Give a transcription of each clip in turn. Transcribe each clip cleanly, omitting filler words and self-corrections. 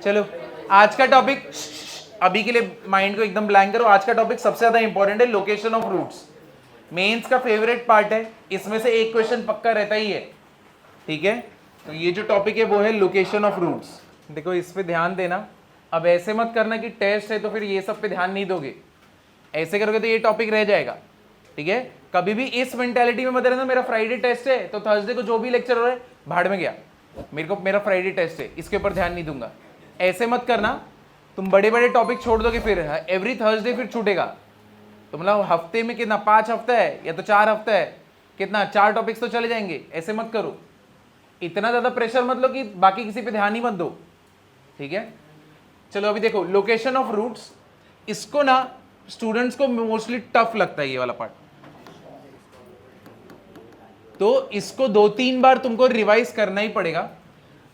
चलो आज का टॉपिक, अभी के लिए माइंड को एकदम ब्लैंक करो। आज का टॉपिक सबसे ज्यादा इंपॉर्टेंट है, लोकेशन ऑफ रूट्स। मेंस का फेवरेट पार्ट है, इसमें से एक क्वेश्चन पक्का रहता ही है, ठीक है। तो ये जो टॉपिक है वो है लोकेशन ऑफ रूट्स। देखो इस पे ध्यान देना। अब ऐसे मत करना कि टेस्ट है तो फिर ये सब पे ध्यान नहीं दोगे, ऐसे करोगे तो ये टॉपिक रह जाएगा, ठीक है। कभी भी इस मेंटालिटी में मत रहना मेरा फ्राइडे टेस्ट है तो थर्सडे को जो भी लेक्चर हो रहा है भाड़ में गया, मेरा फ्राइडे टेस्ट है इसके ऊपर ध्यान नहीं दूंगा। ऐसे मत करना, तुम बड़े बड़े टॉपिक छोड़ दोगे, फिर एवरी थर्सडे फिर छूटेगा। तो मतलब हफ्ते में कितना, 5 हफ्ता है या तो 4 हफ्ता है, कितना 4 टॉपिक्स तो चले जाएंगे। ऐसे मत करो, इतना ज्यादा प्रेशर मत लो कि बाकी किसी पे ध्यान ही मत दो, ठीक है। चलो अभी देखो लोकेशन ऑफ रूट्स, इसको ना स्टूडेंट्स को मोस्टली टफ लगता है ये वाला पार्ट, तो इसको 2-3 बार तुमको रिवाइज करना ही पड़ेगा।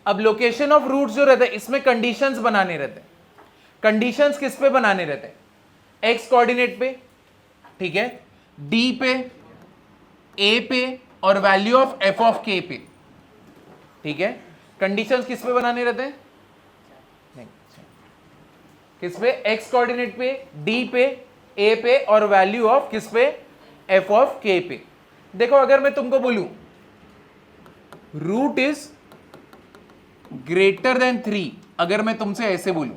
अब लोकेशन ऑफ रूट्स जो रहता है इसमें कंडीशंस बनाने रहते हैं। कंडीशंस किस पे बनाने रहते हैं? एक्स कोऑर्डिनेट पे, ठीक है, डी पे, ए पे और वैल्यू ऑफ एफ ऑफ के पे, ठीक है। कंडीशंस किस पे बनाने रहते हैं? किस पे? एक्स कोऑर्डिनेट पे, डी पे, ए पे और वैल्यू ऑफ किस पे? एफ ऑफ के पे। देखो अगर मैं तुमको बोलूं रूट इज ग्रेटर देन 3, अगर मैं तुमसे ऐसे बोलूं,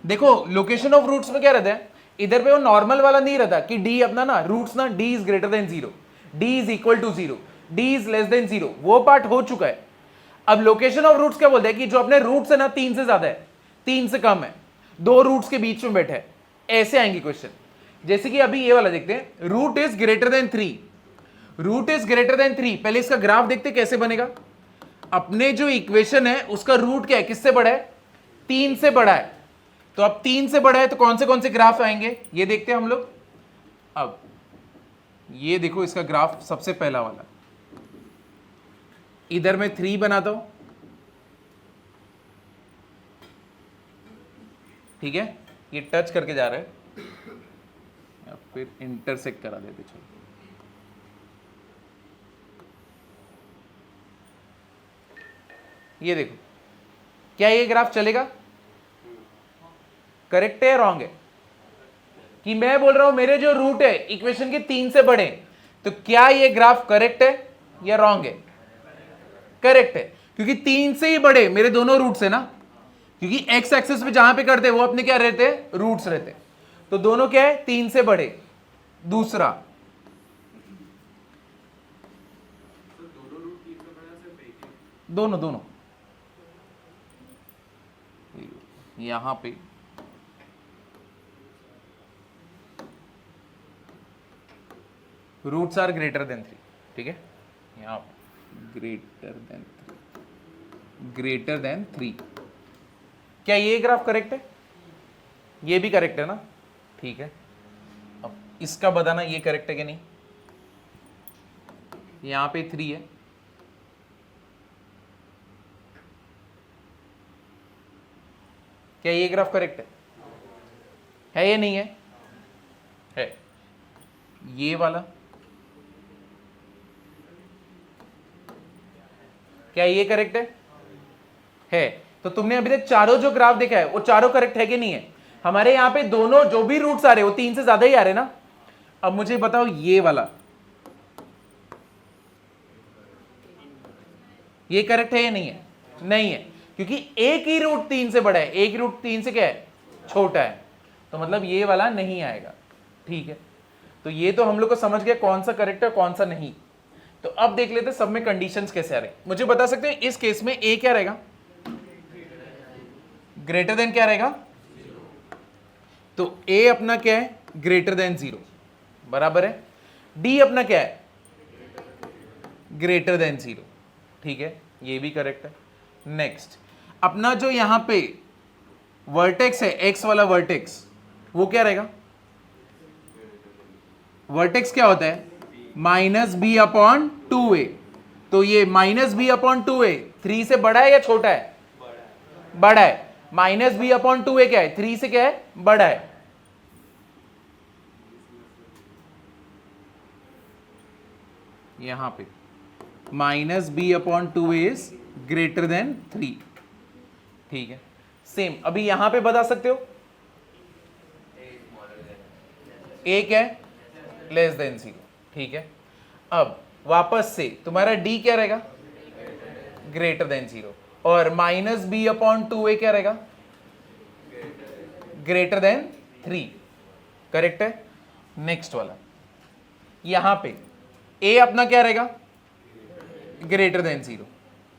देखो लोकेशन ऑफ रूट्स में क्या रहता है, इधर पे वो नॉर्मल वाला नहीं रहता कि डी अपना ना रूट्स ना D is greater than 0, D is equal to 0, D is less than 0, वो पार्ट हो चुका है। अब लोकेशन ऑफ रूट्स क्या बोलते हैं कि जो अपने रूट्स है ना 3 से ज्यादा है, 3 से कम है, 2 रूट्स के बीच में बैठा है, ऐसे आएंगे क्वेश्चन। जैसे कि अभी ये वाला देखते हैं, root is greater than 3, root is greater than 3, पहले इसका ग्राफ देखते कैसे बनेगा। अपने जो इक्वेशन है उसका रूट क्या है, किससे बड़ा है? 3 से बड़ा है। तो अब 3 से बड़ा है तो कौन से ग्राफ आएंगे ये देखते हैं हम लोग। अब ये देखो इसका ग्राफ सबसे पहला वाला, इधर मैं 3 बनाता हूं, ठीक है, ये टच करके जा रहा है, फिर इंटरसेक्ट करा देते चलो। ये देखो, क्या ये ग्राफ चलेगा? करेक्ट है या रॉन्ग है? कि मैं बोल रहा हूं मेरे जो रूट है इक्वेशन के 3 से बड़े, तो क्या ये ग्राफ करेक्ट है या रॉन्ग है? करेक्ट है, क्योंकि 3 से ही बड़े मेरे दोनों रूट्स है ना, क्योंकि एक्स एक्सिस पे जहां पे करते हैं वो अपने क्या रहते हैं? रूट्स रहते हैं। तो दोनों क्या है? 3 से बड़े। दूसरा दोनों यहां पे रूट्स आर ग्रेटर देन 3, ठीक है, यहां ग्रेटर देन 3। क्या ये ग्राफ करेक्ट है? ये भी करेक्ट है ना, ठीक है। अब इसका बताना ये करेक्ट है कि नहीं। यहां पे 3 है, क्या ये ग्राफ करेक्ट है या नहीं है? है। ये वाला क्या ये करेक्ट है? तो तुमने अभी तक चारों जो ग्राफ देखा है वो चारों करेक्ट है कि नहीं है? हमारे यहां पे दोनों जो भी रूट्स आ रहे हैं वो 3 से ज्यादा ही आ रहे ना। अब मुझे बताओ ये वाला ये करेक्ट है या नहीं है? नहीं है, क्योंकि एक ही रूट 3 से बड़ा है, एक रूट 3 से क्या है? छोटा है, तो मतलब ये वाला नहीं आएगा, ठीक है। तो ये तो हम लोग को समझ गया कौन सा करेक्ट है कौन सा नहीं। तो अब देख लेते सब में कंडीशंस कैसे आ रहे। मुझे बता सकते हैं इस केस में ए क्या रहेगा? ग्रेटर देन क्या रहेगा? तो ए अपना क्या है? ग्रेटर देन 0, बराबर है। डी अपना क्या है? ग्रेटर देन 0, ठीक है, ये भी करेक्ट है। नेक्स्ट अपना जो यहां पे वर्टेक्स है, एक्स वाला वर्टेक्स, वो क्या रहेगा? वर्टेक्स क्या होता है? -b/2a। तो ये -b/2a 3 से बड़ा है या छोटा है? बड़ा है। -b/2a क्या है? 3 से क्या है? बड़ा है। यहां पे -b/2a इज ग्रेटर देन 3, ठीक है, सेम अभी यहां पे बता सकते हो, a क्या है, लेस देन 0, ठीक है। अब वापस से तुम्हारा d क्या रहेगा, ग्रेटर देन 0, और माइनस बी अपॉन 2a क्या रहेगा, ग्रेटर देन 3, करेक्ट है। नेक्स्ट वाला, यहां पे a अपना क्या रहेगा, ग्रेटर देन 0,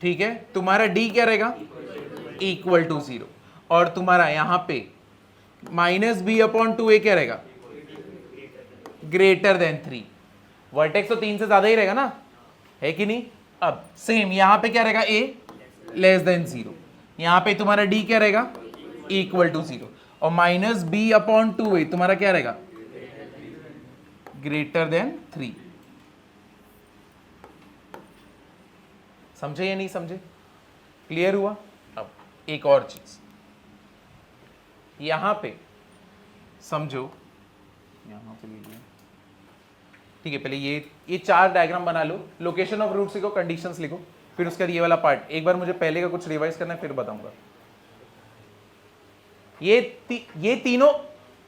ठीक है। तुम्हारा d क्या रहेगा, इक्वल टू 0, और तुम्हारा यहां पे माइनस बी अपॉन 2a क्या रहेगा, ग्रेटर देन 3। वर्टेक्स तो 3 से ज्यादा ही रहेगा ना, है कि नहीं। अब सेम यहां पे क्या रहेगा, a लेस देन 0, यहां पे तुम्हारा d क्या रहेगा, इक्वल टू 0, और माइनस बी अपॉन 2a तुम्हारा क्या रहेगा, ग्रेटर देन 3। समझे या नहीं समझे, क्लियर हुआ। अब एक और चीज यहां पे समझो, यहां पे ले लिया, ठीक है। पहले ये 4 डायग्राम बना लो, लोकेशन ऑफ रूट लिखो, कंडीशंस लिखो, फिर उसके बाद ये वाला पार्ट एक बार मुझे पहले का कुछ रिवाइज करना है, फिर बताऊंगा। ये तीनों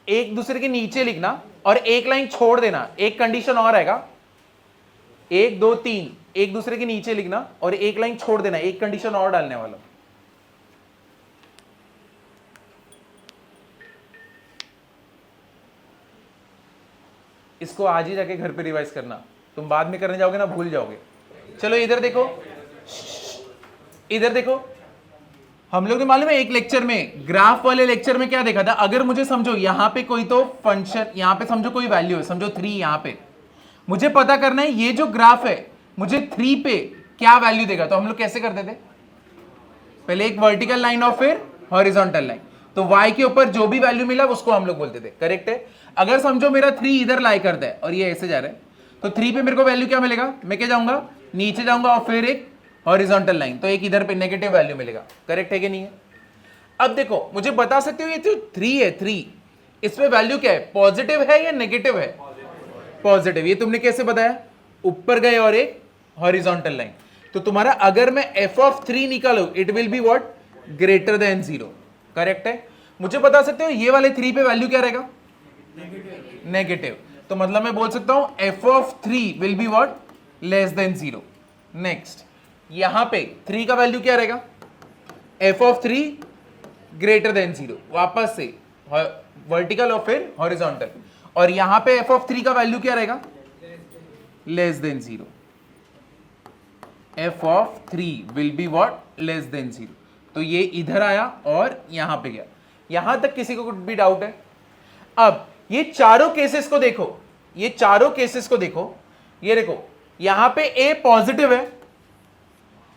एक दूसरे के नीचे लिखना और एक लाइन छोड़ देना, एक कंडीशन और आएगा, 1 2 3 एक दूसरे के नीचे लिखना और एक लाइन छोड़ देना, एक कंडीशन और डालने वाला। इसको आज ही जाके घर पे रिवाइज करना, तुम बाद में करने जाओगे ना भूल जाओगे। चलो इधर देखो, इधर देखो, हम लोग ने मालूम है एक लेक्चर में, ग्राफ वाले लेक्चर में क्या देखा था, अगर मुझे समझो यहां पे कोई तो फंक्शन, यहां पे समझो कोई वैल्यू है, समझो 3, यहां पे मुझे पता करना है ये जो ग्राफ है मुझे 3 पे क्या वैल्यू देगा। तो हम लोग कैसे करते थे, पहले एक वर्टिकल लाइन और फिर हॉरिजॉन्टल लाइन, तो y के ऊपर जो भी वैल्यू मिला उसको हम लोग बोलते थे, करेक्ट है। अगर समझो मेरा 3 इधर लाई करता है और ये ऐसे जा रहा है, तो 3 पे मेरे को वैल्यू क्या मिलेगा, मैं क्या जाऊंगा, नीचे जाऊंगा और फिर एक हॉरिजॉन्टल लाइन, तो एक इधर पे नेगेटिव वैल्यू मिलेगा, करेक्ट है कि नहीं है। अब देखो मुझे बता सकते हो ये जो 3 है, 3 इसमें वैल्यू क्या है, पॉजिटिव है या नेगेटिव है, पॉजिटिव। ये तुमने कैसे बताया, ऊपर गए और एक हॉरिजॉन्टल लाइन, तो तुम्हारा अगर मैं f ऑफ 3 निकालू it will be what, greater than 0, correct है। मुझे बता सकते हो ये वाले 3 पे वैल्यू क्या रहेगा, नेगेटिव, तो मतलब मैं बोल सकता हूं f of 3 will be what, less than 0। Next यहां पे 3 का वैल्यू क्या रहेगा, f ऑफ 3 ग्रेटर देन 0, वापस से वर्टिकल और फिर हॉरिजॉन्टल, और यहां पे f ऑफ 3 का वैल्यू क्या रहेगा, less than 0, f of 3 will be what, less than 0। तो ये इधर आया और यहां पे गया। यहां तक किसी को कुछ भी डाउट है। अब ये चारों केसेस को देखो, ये चारों केसेस को देखो, ये देखो यहां पे a पॉजिटिव है,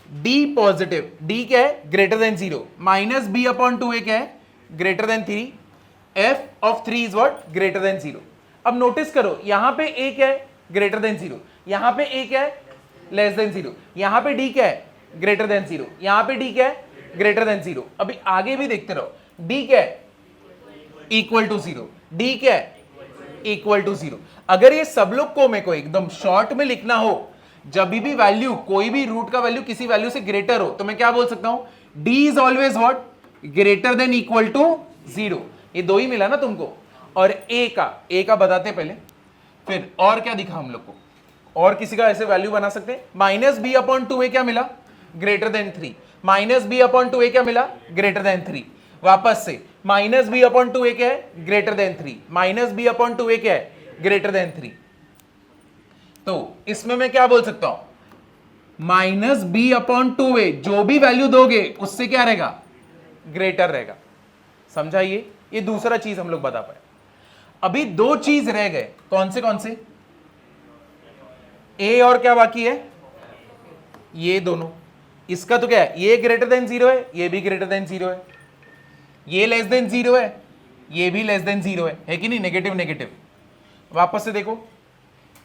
d पॉजिटिव, d क्या है, greater than 0, minus b upon 2a क्या है, greater than 3, f of 3 is what, greater than 0। अब नोटिस करो यहां पे a क्या है, ग्रेटर देन 0, यहां पे a क्या है, लेस देन 0, यहां पे d क्या है, ग्रेटर देन 0, यहां पे d क्या है, ग्रेटर देन 0। अभी आगे भी देखते रहो, d क्या है, इक्वल टू 0, d क्या है, इक्वल टू 0। अगर ये सब लोग को मेरे को एकदम शॉर्ट में लिखना हो, जब भी वैल्यू, कोई भी रूट का वैल्यू किसी वैल्यू से ग्रेटर हो, तो मैं क्या बोल सकता हूं, d is always what, greater than equal to 0। ये दो ही मिला ना तुमको, और a का बताते पहले, फिर और क्या दिखा हम लोग को, और किसी का ऐसे वैल्यू बना सकते हैं। माइनस बी अपॉन 2a क्या मिला, greater than 3, minus B upon 2a क्या मिला, ग्रेटर देन 3, वापस से माइनस बी अपॉन 2a क्या है, greater than 3, minus B upon 2a क्या है, ग्रेटर देन 3। तो इसमें मैं क्या बोल सकता हूं, माइनस बी अपॉन 2a जो भी वैल्यू दोगे उससे क्या रहेगा, ग्रेटर रहेगा। समझा, ये दूसरा चीज हम लोग बता पाए। अभी 2 चीज रह गए, कौन से, ए और क्या बाकी है, ये दोनों। इसका तो क्या है, ये ग्रेटर देन 0 है, ये भी ग्रेटर देन 0 है, ये लेस देन 0 है, ये भी लेस देन 0 है कि नहीं, नेगेटिव नेगेटिव। वापस से देखो,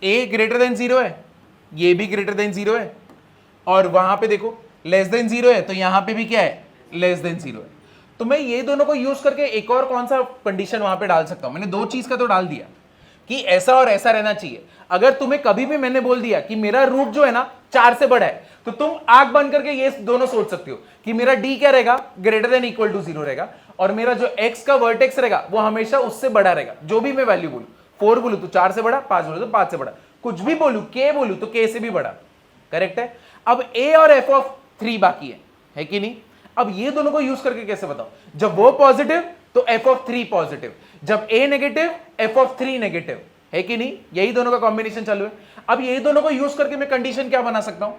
ए ग्रेटर देन 0 है, ये भी ग्रेटर देन 0 है, और वहां पे देखो लेस देन 0 है, तो यहां पे भी क्या है, लेस देन 0 है। तो मैं ये दोनों को यूज करके एक और कौन सा कंडीशन वहां पे डाल सकता हूं, मैंने 2 चीज का तो डाल दिया कि ऐसा और ऐसा रहना चाहिए। अगर तुम्हें कभी भी मैंने बोल दिया कि मेरा रूट जो है ना 4 से बड़ा है, तो तुम आंख बंद करके ये दोनों सोच सकते हो कि मेरा डी क्या रहेगा, ग्रेटर देन इक्वल टू 0 रहेगा, और मेरा जो एक्स का वर्टेक्स रहेगा वो हमेशा उससे बड़ा रहेगा। जो भी मैं वैल्यू बोलूं, 4 बोलू तो 4 से बड़ा, 5 बोलू तो 5 से बड़ा, कुछ भी बोलू, के बोलू तो के से भी बड़ा। करेक्ट है। अब ए और एफ ऑफ 3 बाकी है कि नहीं। अब ये दोनों को यूज करके कैसे बताओ, जब वो पॉजिटिव तो एफ ऑफ 3 पॉजिटिव, जब ए नेगेटिव एफ ऑफ 3 नेगेटिव, है कि नहीं। यही दोनों का कॉम्बिनेशन चालू है। अब यही दोनों को यूज करके मैं कंडीशन क्या बना सकता हूं,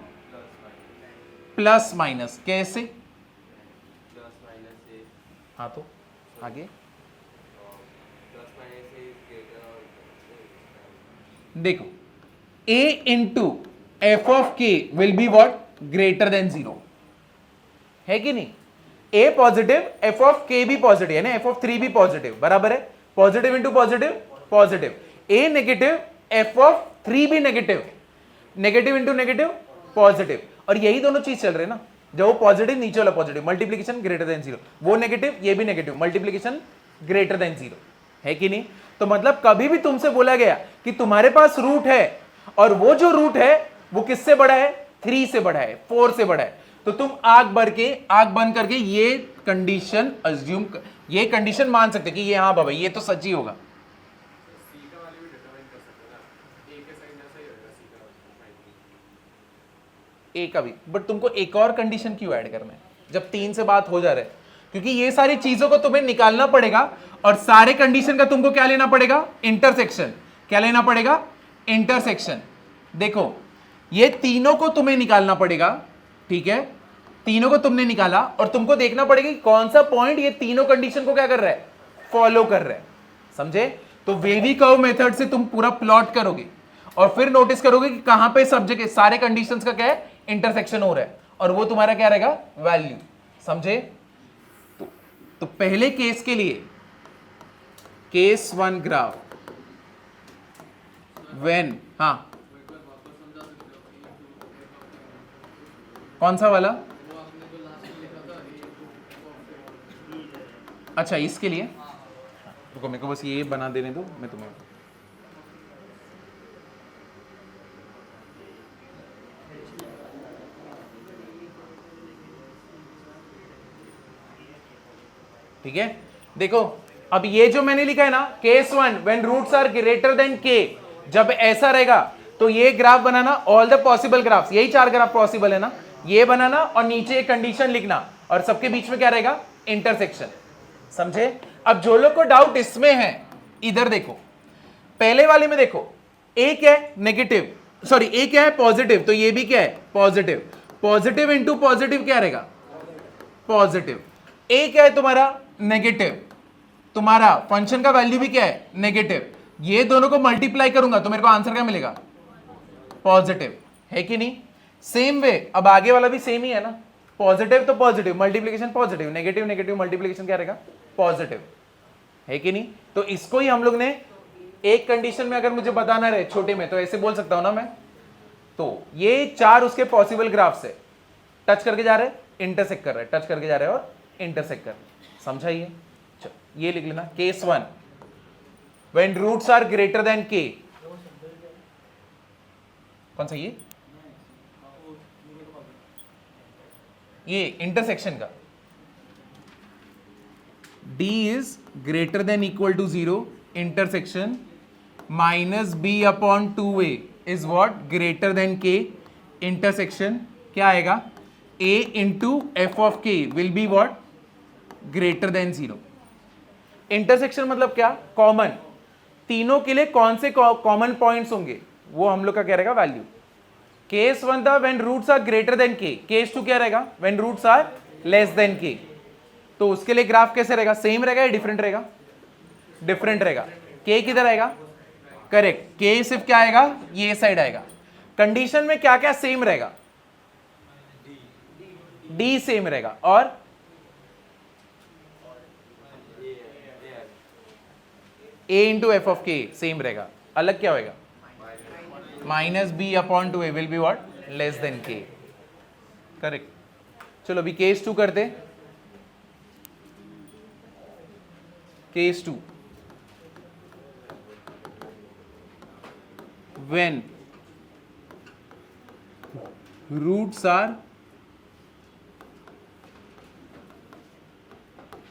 प्लस माइनस। कैसे, हाँ तो आगे देखो, a इंटू एफ ऑफ के will be what, greater than 0, है कि नहीं। a पॉजिटिव, एफ ऑफ के भी पॉजिटिव है ना, एफ ऑफ 3 भी पॉजिटिव, बराबर है। Positive into positive positive, a negative F of 3 भी negative, negative into negative positive. और यही दोनों चीज चल रहे हैं ना, जो वो पॉजिटिव नीचे वाला पॉजिटिव, मल्टीप्लीकेशन ग्रेटर देन 0, वो नेगेटिव ये भी नेगेटिव, मल्टीप्लीकेशन ग्रेटर देन 0, है कि नहीं। तो मतलब कभी भी तुमसे बोला गया कि तुम्हारे पास रूट है और वो जो रूट है वो किससे बड़ा है, 3 से बड़ा है, 4 से बड़ा है, तो तुम आंख बंद करके ये कंडीशन अज्यूम, ये कंडीशन मान सकते कि ये, हाँ बाबा ये तो सच ही होगा। ए का भी, बट तुमको एक और कंडीशन क्यों ऐड करना है जब 3 से बात हो जा रहा है, क्योंकि ये सारी चीजों को तुम्हें निकालना पड़ेगा और सारे कंडीशन का तुमको क्या लेना पड़ेगा, इंटरसेक्शन। क्या लेना पड़ेगा, इंटरसेक्शन। देखो ये तीनों को तुम्हें निकालना पड़ेगा, ठीक है, तीनों को तुमने निकाला और तुमको देखना पड़ेगा कि कौन सा पॉइंट ये तीनों कंडीशन को क्या कर रहा है, फॉलो कर रहा है। समझे। तो वेवी कर्व मेथड से तुम पूरा प्लॉट करोगे और फिर नोटिस करोगे कि कहां पे सब जगह सारे कंडीशंस का क्या है, इंटरसेक्शन हो रहा है, और वो तुम्हारा क्या रहेगा, वैल्यू। समझे। तो पहले केस के लिए, केस 1 ग्राफ, व्हेन, हाँ कौन सा वाला, अच्छा इसके लिए रुको, मेरे को बस ये बना देने दो, मैं तुम्हें, ठीक है। देखो अब ये जो मैंने लिखा है ना, case 1 when roots are greater than K, जब ऐसा रहेगा तो ये ग्राफ बनाना, ऑल द पॉसिबल ग्राफ्स, यही 4 ग्राफ पॉसिबल है ना, ये बनाना और नीचे एक कंडीशन लिखना और सबके बीच में क्या रहेगा, इंटरसेक्शन। समझे। अब जो लोग को डाउट इसमें है, इधर देखो, पहले वाले में देखो, ए क्या है, नेगेटिव, सॉरी ए क्या है, पॉजिटिव, तो ये भी क्या है, पॉजिटिव। पॉजिटिव इंटू पॉजिटिव क्या रहेगा, पॉजिटिव। ए क्या है तुम्हारा, नेगेटिव, तुम्हारा फंक्शन का वैल्यू भी क्या है, नेगेटिव। ये दोनों को मल्टीप्लाई करूंगा तो मेरे को आंसर क्या मिलेगा, पॉजिटिव, है कि नहीं। सेम वे अब आगे वाला भी सेम ही है ना, पॉजिटिव तो positive, multiplication positive, negative negative multiplication क्या रहेगा, पॉजिटिव, है कि नहीं। तो इसको ही हम लोग ने एक कंडीशन में अगर मुझे बताना रहे छोटे में, तो ऐसे बोल सकता हूं ना मैं। तो ये 4 उसके पॉसिबल ग्राफ से टच करके जा रहे हैं, इंटरसेक्ट कर रहे हैं, टच करके जा रहे हैं और इंटरसेक्ट कर रहे हैं। समझा ये। चलो ये लिख लेना, case 1 when roots are greater than K, कौन सा ये इंटरसेक्शन का, d is greater than equal to 0, intersection minus B upon 2a is what, greater than k, intersection क्या आएगा, a into F of k will be what, greater than 0। Intersection मतलब क्या, common, तीनों के लिए कौन से कॉमन पॉइंट्स होंगे वो हम लोग का क्या रहेगा, वैल्यू। केस 1 था when roots are greater than K, case 2 क्या रहेगा, when roots are less than K. तो उसके लिए ग्राफ कैसे रहेगा, सेम रहेगा या डिफरेंट रहेगा, डिफरेंट रहेगा। के किधर आएगा, करेक्ट, के सिर्फ क्या आएगा, ये साइड आएगा। कंडीशन में क्या क्या सेम रहेगा, डी सेम रहेगा, और a into F of K same रहेगा। अलग क्या होगा, minus B upon 2a will be what, less than K. Correct. चलो अभी केस 2 करते, case 2 when roots are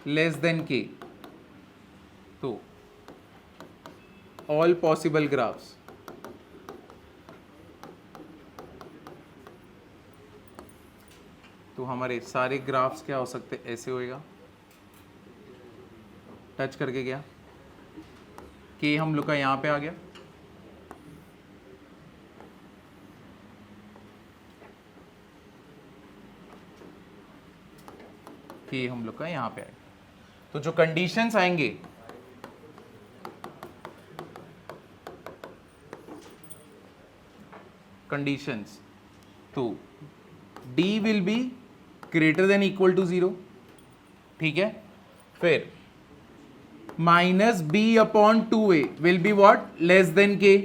less than k, तो ऑल पॉसिबल ग्राफ्स तो हमारे सारे ग्राफ्स क्या हो सकते, ऐसे होएगा, टच करके गया, k हम लोग का यहां पे आ गया, k हम लोग का यहां पे आएगा। तो जो कंडीशंस आएंगे, कंडीशंस, तो d will be greater than equal to 0, ठीक है। फिर minus b upon 2a will be what, less than k,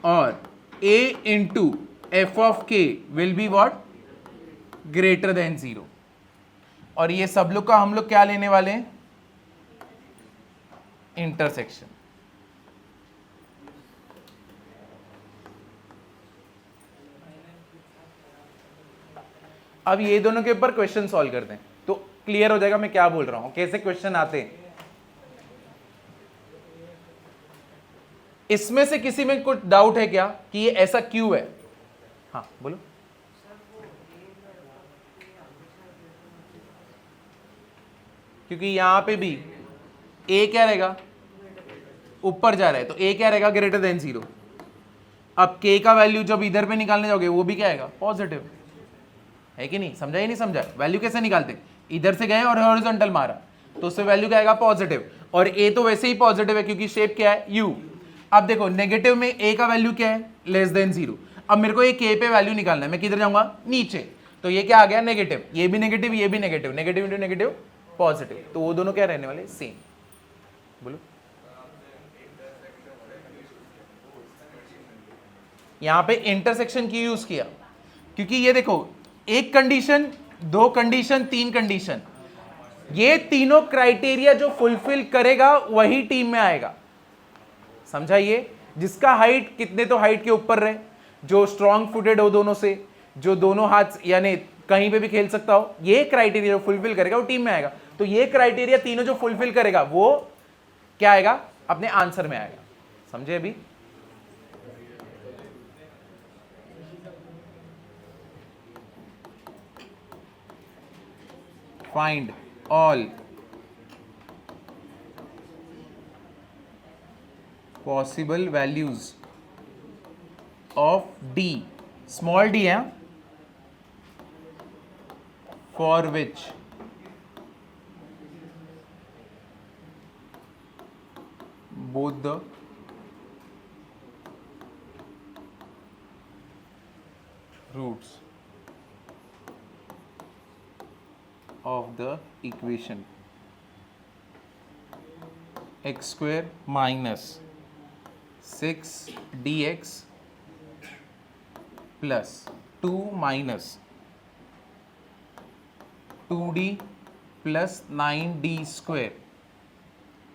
और a into F of k will be what, greater than 0। और ये सब लोग का हम लोग क्या लेने वाले हैं, इंटरसेक्शन। अब ये दोनों के ऊपर क्वेश्चन सॉल्व करते हैं तो क्लियर हो जाएगा मैं क्या बोल रहा हूं, कैसे क्वेश्चन आते हैं। इसमें से किसी में कुछ डाउट है क्या कि ये ऐसा क्यों है? हाँ बोलो। क्योंकि यहां पे भी a क्या रहेगा, ऊपर जा रहा है, तो a क्या रहेगा, ग्रेटर देन 0। अब k का वैल्यू जब इधर पे निकालने जाओगे वो भी क्या आएगा, पॉजिटिव, है कि नहीं? समझा ही नहीं समझा? वैल्यू कैसे निकालते, इधर से गए और हॉरिजॉन्टल मारा तो उससे वैल्यू क्या आएगा, पॉजिटिव। और a तो वैसे ही पॉजिटिव है क्योंकि शेप क्या है, u। अब देखो नेगेटिव में a का वैल्यू क्या है, लेस देन 0। अब मेरे को ये k पे वैल्यू निकालना है, मैं किधर जाऊंगा, नीचे, तो ये क्या आ गया, नेगेटिव, ये भी नेगेटिव, ये भी negative, negative into negative positive, तो वो दोनों क्या रहने वाले, सेम। बोलो। यहां पे इंटरसेक्शन की यूज किया क्योंकि ये देखो, एक कंडीशन, दो कंडीशन, तीन कंडीशन, ये तीनों क्राइटेरिया जो फुलफिल करेगा वही टीम में आएगा। समझा? ये जिसका हाइट कितने तो हाइट के ऊपर रहे, जो स्ट्रॉन्ग फुटेड हो दोनों से, जो दोनों हाथ यानी कहीं पे भी खेल सकता हो, ये क्राइटेरिया जो फुलफिल करेगा वो टीम में आएगा। तो ये क्राइटेरिया तीनों जो फुलफिल करेगा वो क्या आएगा, अपने आंसर में आएगा। समझे? अभी find all possible values of d, small d है, for which both the roots of the equation x square minus 6 dx plus 2 minus 2d plus 9d square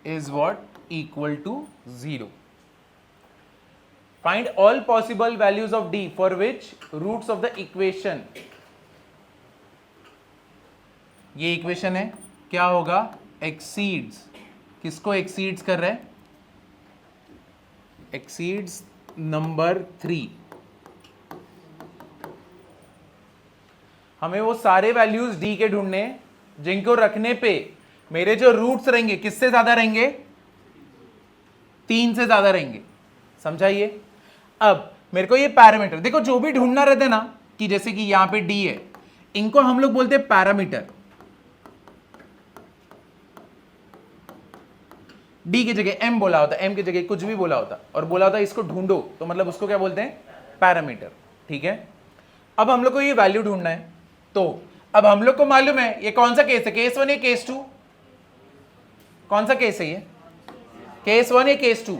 is what, equal to 0. Find all possible values of d for which roots of the equation, ये equation है, क्या होगा, exceeds, किसको exceeds कर रहा है, exceeds number 3। हमें वो सारे वैल्यूज d के ढूंढने जिनको रखने पे मेरे जो रूट्स रहेंगे किससे ज्यादा रहेंगे, 3 से ज्यादा रहेंगे। समझाइए? अब मेरे को ये पैरामीटर देखो, जो भी ढूंढना रहता है ना, कि जैसे कि यहां पे d है, इनको हम लोग बोलते हैं पैरामीटर। d की जगह m बोला होता, m की जगह कुछ भी बोला होता, और बोला होता इसको ढूंढो, तो मतलब उसको क्या बोलते हैं, पैरामीटर। ठीक है? अब हम लोग को ये वैल्यू ढूंढना है, तो अब हम लोग को मालूम है ये कौन सा केस है, केस 1 या केस 2, कौन सा केस है ये, केस 1 या केस 2,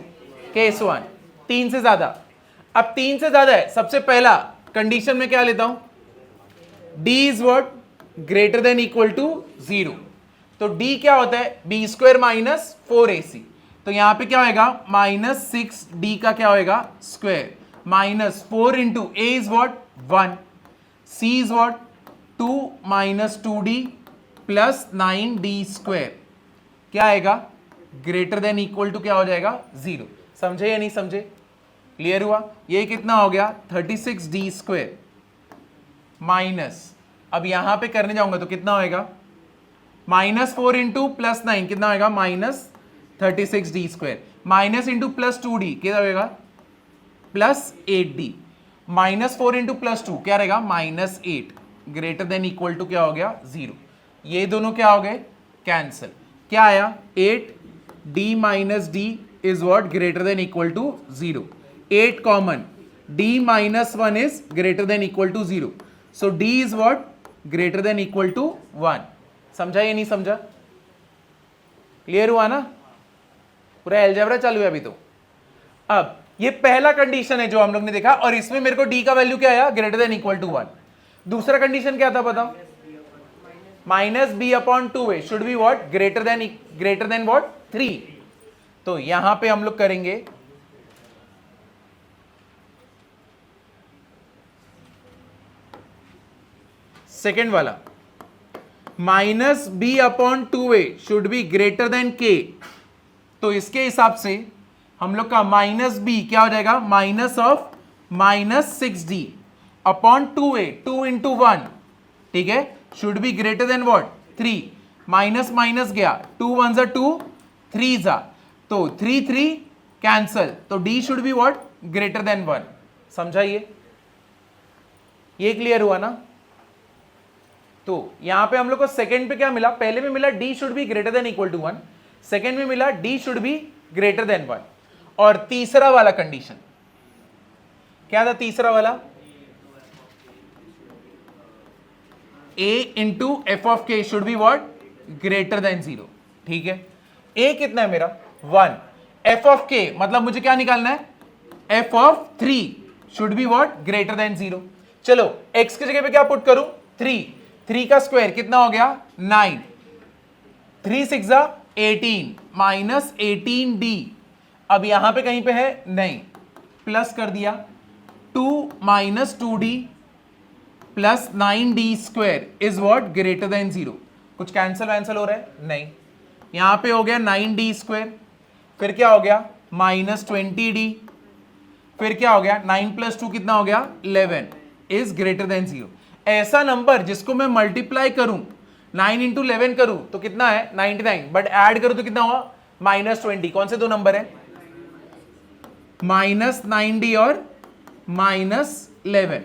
केस 1, 3 से ज्यादा। अब 3 से ज्यादा है, सबसे पहला कंडीशन में क्या लेता हूं, d is what, greater than equal to 0। तो d क्या होता है, b स्क्वायर माइनस 4ac, तो यहां पे क्या होएगा, -6d का क्या होएगा, square, -4 into a is what, 1, c is what 2 minus 2d plus 9d², क्या आएगा ग्रेटर देन इक्वल टू क्या हो जाएगा 0। समझे या नहीं समझे? क्लियर हुआ? ये कितना हो गया 36d² माइनस, अब यहां पे करने जाऊंगा तो कितना होएगा -4 इंटू प्लस 9 कितना होएगा -36d², minus into plus 2d कितना होएगा प्लस 8d, -4 इंटू प्लस 2 क्या रहेगा -8, ग्रेटर देन इक्वल टू क्या हो गया 0। ये दोनों क्या हो गए कैंसिल, क्या आया 8d minus d is what greater than equal to 0, 8 common, d minus 1 is greater than equal to 0, so d is what greater than equal to 1। समझा या नहीं समझा? क्लियर हुआ ना? पूरा अलजेब्रा चालू है अभी तो। अब ये पहला कंडीशन है जो हम लोग ने देखा, और इसमें मेरे को d का वैल्यू क्या आया ग्रेटर देन इक्वल टू 1। दूसरा कंडीशन क्या था बताओ, -b/2a should be what greater then what 3। तो यहां पे हम लोग करेंगे सेकेंड वाला, -b/2a should be greater than k। तो इसके हिसाब से हम लोग का -b क्या हो जाएगा -6d अपॉन 2a, 2 इंटू 1, ठीक है, should be greater then what 3, minus minus गया 2 1 जा 2 3 जा, तो 3 3 कैंसल, तो d should be what greater than 1। समझा? ये क्लियर हुआ ना? तो यहां पे हम लोग को सेकंड पे क्या मिला, पहले में मिला d should be greater than equal to 1, second में मिला d should be greater than 1, और तीसरा वाला कंडीशन क्या था, तीसरा वाला a इंटू एफ ऑफ के should be what greater than 0, ठीक है। a कितना है मेरा 1, एफ ऑफ के मतलब मुझे क्या निकालना है F of 3 should be what greater than 0। चलो x की जगह पे क्या पुट करूं 3 का स्क्वायर कितना हो गया 9, 3 6 18 माइनस 18d, अब यहां पे कहीं पे है नहीं, प्लस कर दिया 2 minus 2d plus 9d² is what greater than 0। कुछ कैंसिल वैंसल हो रहा है नहीं, यहां पे हो गया 9d², फिर क्या हो गया -20d, फिर क्या हो गया 9 प्लस 2 कितना हो गया 11 इज ग्रेटर देन 0। ऐसा नंबर जिसको मैं मल्टीप्लाई करूं 9 इंटू 11 करूं तो कितना है 99, बट ऐड करूं तो कितना हुआ -20। कौन से दो नंबर है -9d और -11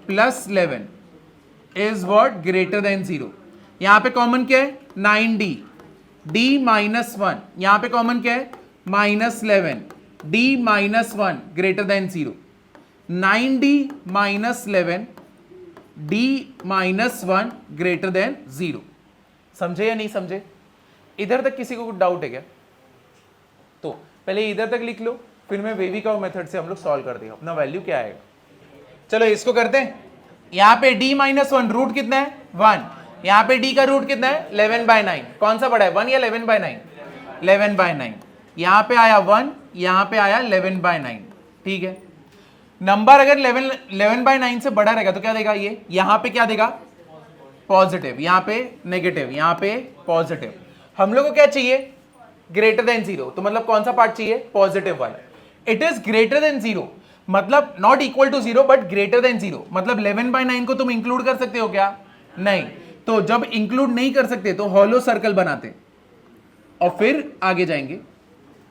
plus 11 is what greater than 0। यहां पे कॉमन क्या है 9d, d -1, यहां पे कॉमन क्या है -11, d -1 greater than 0, 9d -11 d -1 greater than 0। समझे या नहीं समझे? इधर तक किसी को कुछ डाउट है क्या? तो पहले इधर तक लिख लो, फिर मैं वेविका मेथड से हम लोग सॉल्व कर देंगे अपना वैल्यू क्या आएगा। चलो इसको करते हैं। यहां पे d -1 रूट कितना है 1, यहां पे d का रूट कितना है 11/9, कौन सा बड़ा है 1 या 11/9? 11/9, यहां पे आया 1, यहां पे आया 11/9, ठीक है। नंबर अगर 11/9 से बड़ा रहेगा तो क्या देगा ये, यहां पे क्या देगा पॉजिटिव, यहां पे नेगेटिव, यहां पे पॉजिटिव। हम लोग को क्या चाहिए ग्रेटर देन 0, तो मतलब कौन सा पार्ट चाहिए पॉजिटिव वाला। इट इज ग्रेटर देन 0 मतलब not equal to 0 but greater than 0, मतलब 11/9 को तुम इंक्लूड कर सकते हो क्या? नहीं। तो जब इंक्लूड नहीं कर सकते तो हॉलो सर्कल बनाते और फिर आगे जाएंगे,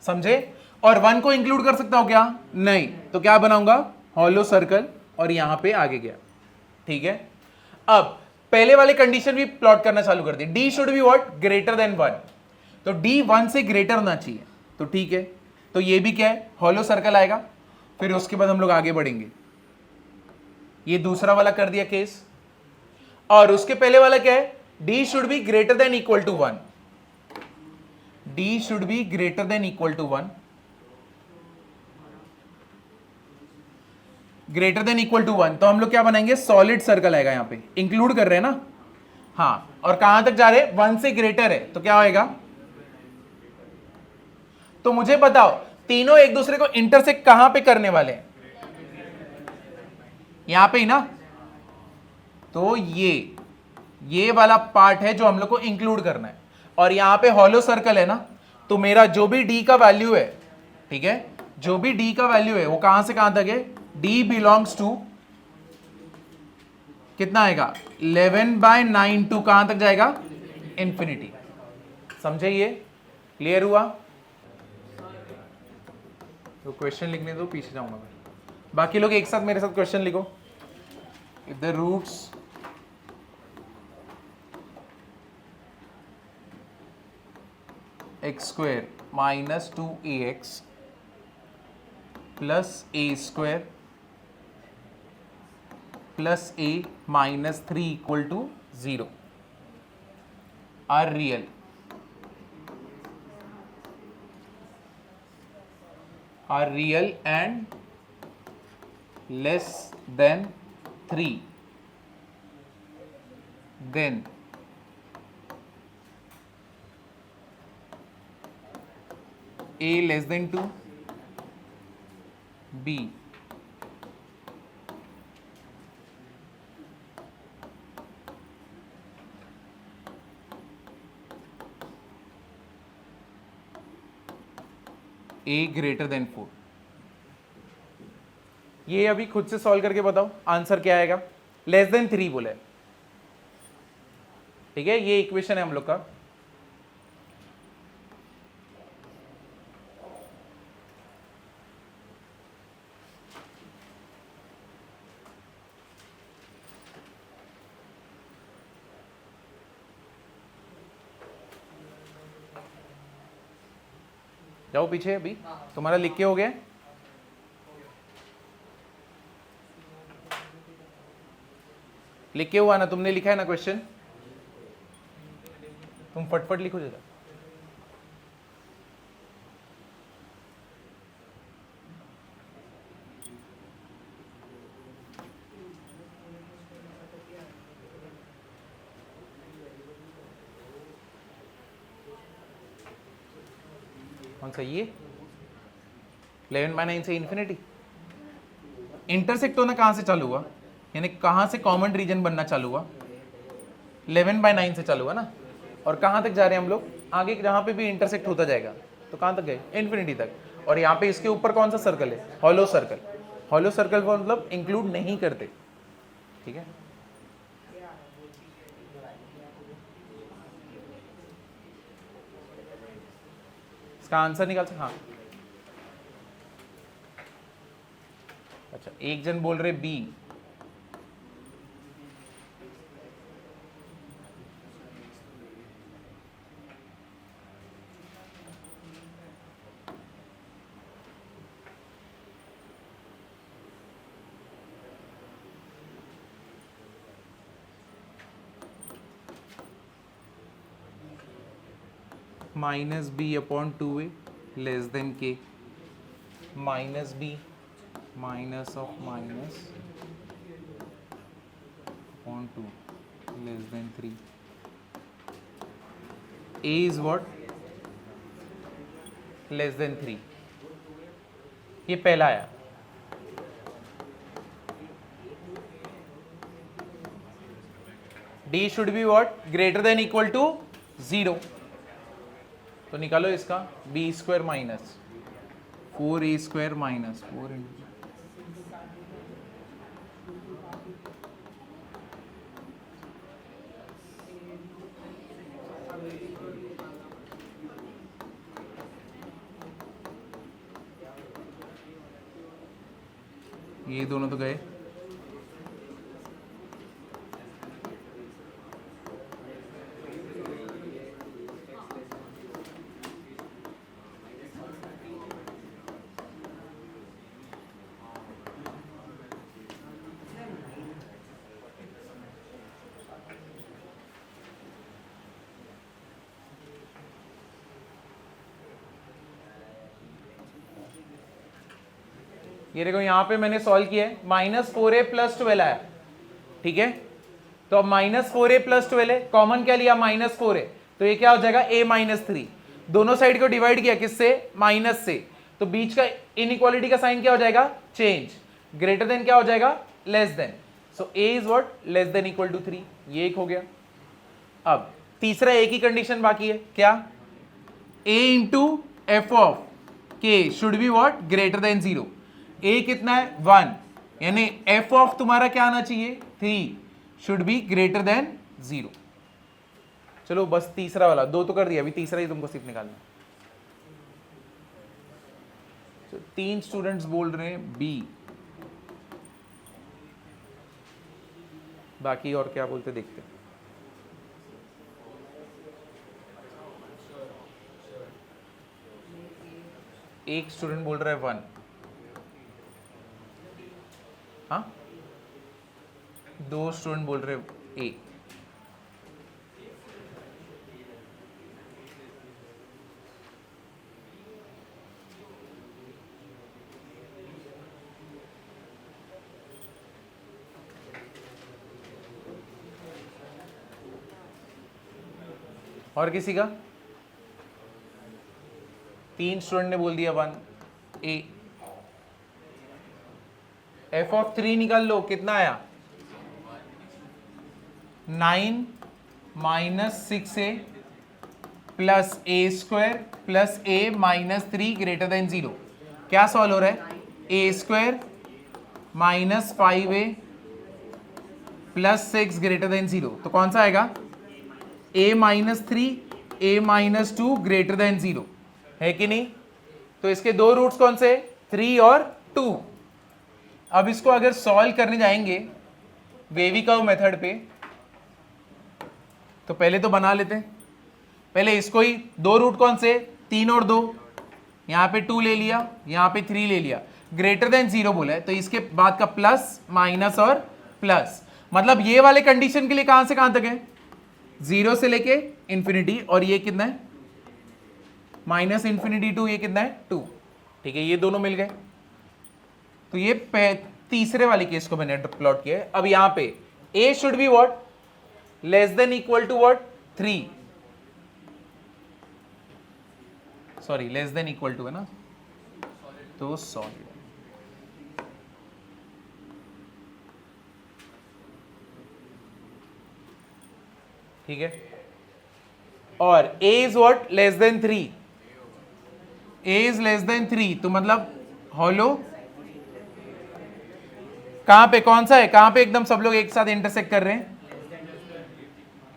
समझे? और 1 को इंक्लूड कर सकता हो क्या? नहीं। तो क्या बनाऊंगा हॉलो सर्कल और यहां पे आगे गया, ठीक है। अब पहले वाले कंडीशन भी प्लॉट करना चालू कर दी, d should be what greater than 1, तो d 1 से ग्रेटर होना चाहिए, तो ठीक है। तो ये भी क्या है हॉलो सर्कल आएगा, फिर उसके बाद हम लोग आगे बढ़ेंगे। ये दूसरा वाला कर दिया केस, और उसके पहले वाला क्या है d should be greater than equal to 1, d should be greater than equal to 1, greater than equal to 1, तो हम लोग क्या बनाएंगे सॉलिड सर्कल आएगा, यहां पे इंक्लूड कर रहे हैं ना, हाँ। और कहां तक जा रहे हैं 1 से ग्रेटर है, तो क्या होएगा, तो मुझे बताओ तीनों एक दूसरे को इंटरसेक्ट कहां पे करने वाले हैं, यहां पे ही ना, तो ये वाला पार्ट है जो हम लोग को इंक्लूड करना है, और यहां पे हॉलो सर्कल है ना, तो मेरा जो भी d का वैल्यू है, ठीक है, जो भी d का वैल्यू है वो कहां से कहां तक है, d बिलोंग्स टू कितना आएगा 11/9 टू कहां तक जाएगा, इंफिनिटी। समझे, ये क्लियर हुआ? तो क्वेश्चन लिखने दो, पीछे जाऊंगा मैं। बाकी लोग एक साथ मेरे साथ क्वेश्चन लिखो। If the roots x square minus 2ax plus a square plus a minus 3 equal to 0 are real and less than 3, then a less than 2, b a greater than 4। ये अभी खुद से सॉल्व करके बताओ आंसर क्या आएगा। Less than 3 बोले, ठीक है, ये इक्वेशन है हम लोग का। जाओ पीछे, अभी तुम्हारा लिख के हो गया, लिख के हुआ ना, तुमने लिखा है ना क्वेश्चन, तुम फटफट लिखो जरा। कौन सा ये 11/9 से इन्फिनिटी? इंटरसेक्ट होना कहां से चालू हुआ, यानी कहां से कॉमन रीजन बनना चालू हुआ, 11/9 से चालू हुआ ना, और कहां तक जा रहे हैं हम लोग आगे, जहां पे भी इंटरसेक्ट होता जाएगा तो कहां तक गए, इन्फिनिटी तक। और यहाँ पे इसके ऊपर कौन सा सर्कल है, हॉलो सर्कल। हॉलो सर्कल को मतलब इंक्लूड नहीं करते, ठीक है। इसका आंसर निकाल सकते, हाँ। अच्छा, एक जन बोल रहे b, minus B upon 2a less than के, minus b minus of minus upon 2 less than 3, a is what, less than 3। ये पहला आया। d should be what, greater than equal to 0। तो निकालो इसका, b square minus 4a square minus 4 ये दोनों तो गए, ये देखो यहां पे मैंने सॉल्व किया है, -4a + 12 आया, ठीक है। तो अब -4a + 12 है, कॉमन क्या लिया, -4a, तो ये क्या हो जाएगा a-3। दोनों साइड को डिवाइड किया किससे, माइनस से, तो बीच का इनइक्वालिटी का साइन क्या हो जाएगा, चेंज, ग्रेटर देन क्या हो जाएगा, less than. So a is what less than equal to 3, ये एक हो गया। अब तीसरा एक ही कंडीशन बाकी है, क्या? a इंटू एफ ऑफ के should be what greater than 0। a कितना है 1, यानी f ऑफ तुम्हारा क्या आना चाहिए 3, शुड बी ग्रेटर देन 0। चलो बस तीसरा वाला, दो तो कर दिया, अभी तीसरा ही तुमको सिर्फ निकालना। तो 3 स्टूडेंट्स बोल रहे हैं बी, बाकी और क्या बोलते देखते हैं। एक स्टूडेंट बोल रहा है 1, हाँ 2 स्टूडेंट बोल रहे हैं ए। और किसी का? 3 स्टूडेंट ने बोल दिया 1 ए। एफ ऑफ 3 निकाल लो, कितना आया 9 minus 6a plus a square plus a minus 3 greater than 0। क्या सॉल्व हो रहा है? A square minus 5a plus 6 greater than 0, तो कौन सा आएगा? a minus 3 a minus 2 greater than 0, है कि नहीं? तो इसके दो रूट्स कौन से? 3 और 2। अब इसको अगर सॉल्व करने जाएंगे वेवी कर्व मेथड पे, तो पहले तो बना लेते हैं। पहले इसको ही, दो रूट कौन से? 3 और 2, यहां पे 2 ले लिया, यहां पे 3 ले लिया, ग्रेटर देन 0 बोला है, तो इसके बाद का प्लस माइनस और प्लस, मतलब ये वाले कंडीशन के लिए कहां से कहां तक है? 0 से लेके इंफिनिटी, और ये कितना है माइनस इंफिनिटी टू, ये कितना है 2। ठीक है, ये दोनों मिल गए। तो ये तीसरे वाले केस को मैंने प्लॉट किया है। अब यहां पे a should be what less than equal to what 3, sorry less than equal to है ना, तो सॉलिड। ठीक है, और a is what less than 3, a is less than 3, तो मतलब हॉलो कहां पे, कौन सा है, कहां पे एकदम सब लोग एक साथ इंटरसेक्ट कर रहे हैं?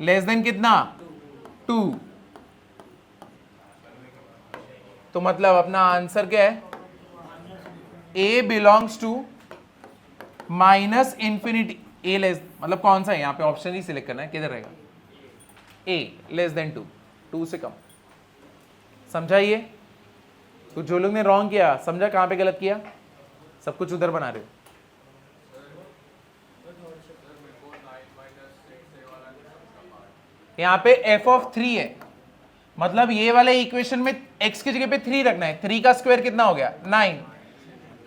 लेस देन कितना 2, तो मतलब अपना आंसर क्या है? a belongs to minus infinity, a less, मतलब कौन सा है यहां पे, ऑप्शन ही सिलेक्ट करना है, किधर रहेगा? a लेस देन 2, 2 से कम। समझाइए? तो जो लोग ने रॉन्ग किया, समझा कहां पे गलत किया? सब कुछ उधर बना रहे हो। यहां पे f ऑफ 3 है, मतलब ये वाले इक्वेशन में x की जगह पे 3 रखना है। 3 का स्क्वायर कितना हो गया 9,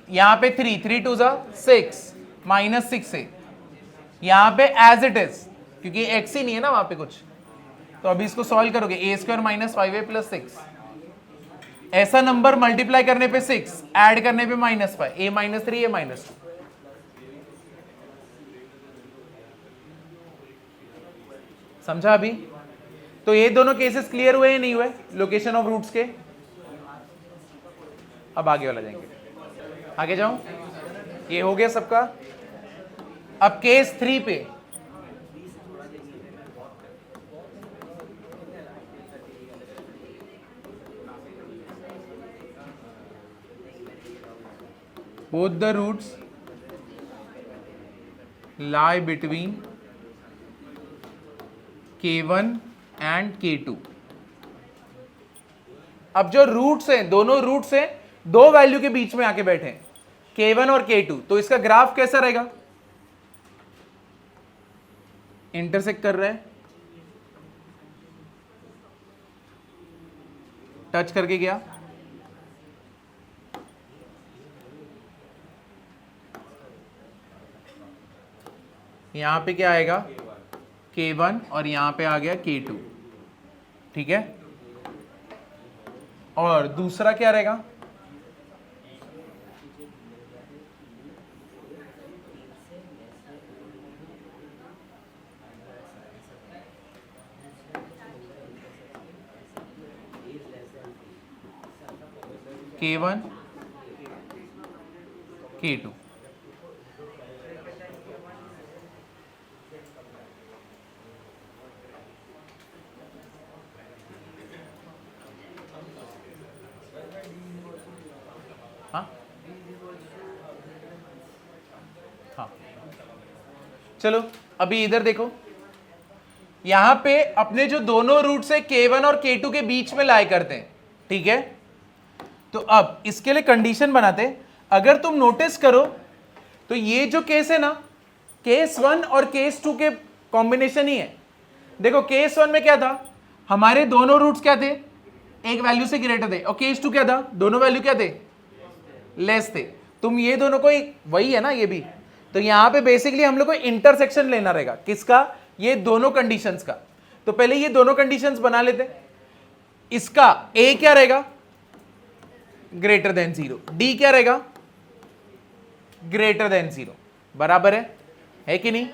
यहां पे 3 2 6 माइनस 6 से, यहां पे एज इट इज, क्योंकि x ही नहीं है ना वहां पे कुछ, तो अभी इसको सॉल्व करोगे ए स्क्वायर माइनस 5a प्लस 6, ऐसा नंबर मल्टीप्लाई करने पे 6, ऐड करने पे minus 5, a minus 3 a minus 2। समझा अभी? तो ये दोनों केसेस क्लियर हुए या नहीं हुए लोकेशन ऑफ रूट्स के? अब आगे वाला जाएंगे, आगे जाऊं, ये हो गया सबका। अब केस 3 पे, both the roots lie between k1 and k2। अब जो रूट्स हैं, दोनों रूट्स हैं, दो वैल्यू के बीच में आके बैठे हैं, k1 और k2, तो इसका ग्राफ कैसा रहेगा? इंटरसेक्ट कर रहा है, टच करके गया, यहां पे क्या आएगा k1 और यहां पे आ गया k2। ठीक है, और दूसरा क्या रहेगा? K1 K2। हाँ हाँ, चलो अभी इधर देखो, यहां पे अपने जो दोनों रूट से K1 और K2 के बीच में लाए करते हैं, ठीक है। तो अब इसके लिए कंडीशन बनाते हैं। अगर तुम नोटिस करो तो ये जो केस है ना, केस 1 और केस 2 के कॉम्बिनेशन ही है। देखो केस 1 में क्या था, हमारे दोनों रूट्स क्या थे, एक वैल्यू से ग्रेटर थे, और केस 2 क्या था, दोनों वैल्यू क्या थे, लेस थे। तुम ये दोनों को वही है ना ये भी, तो यहां पे बेसिकली हम लोग को इंटरसेक्शन लेना रहेगा, किसका, ये दोनों कंडीशंस का। तो पहले ये दोनों कंडीशंस बना लेते। इसका ए क्या रहेगा, ग्रेटर देन 0, डी क्या रहेगा, ग्रेटर देन 0, बराबर है कि नहीं,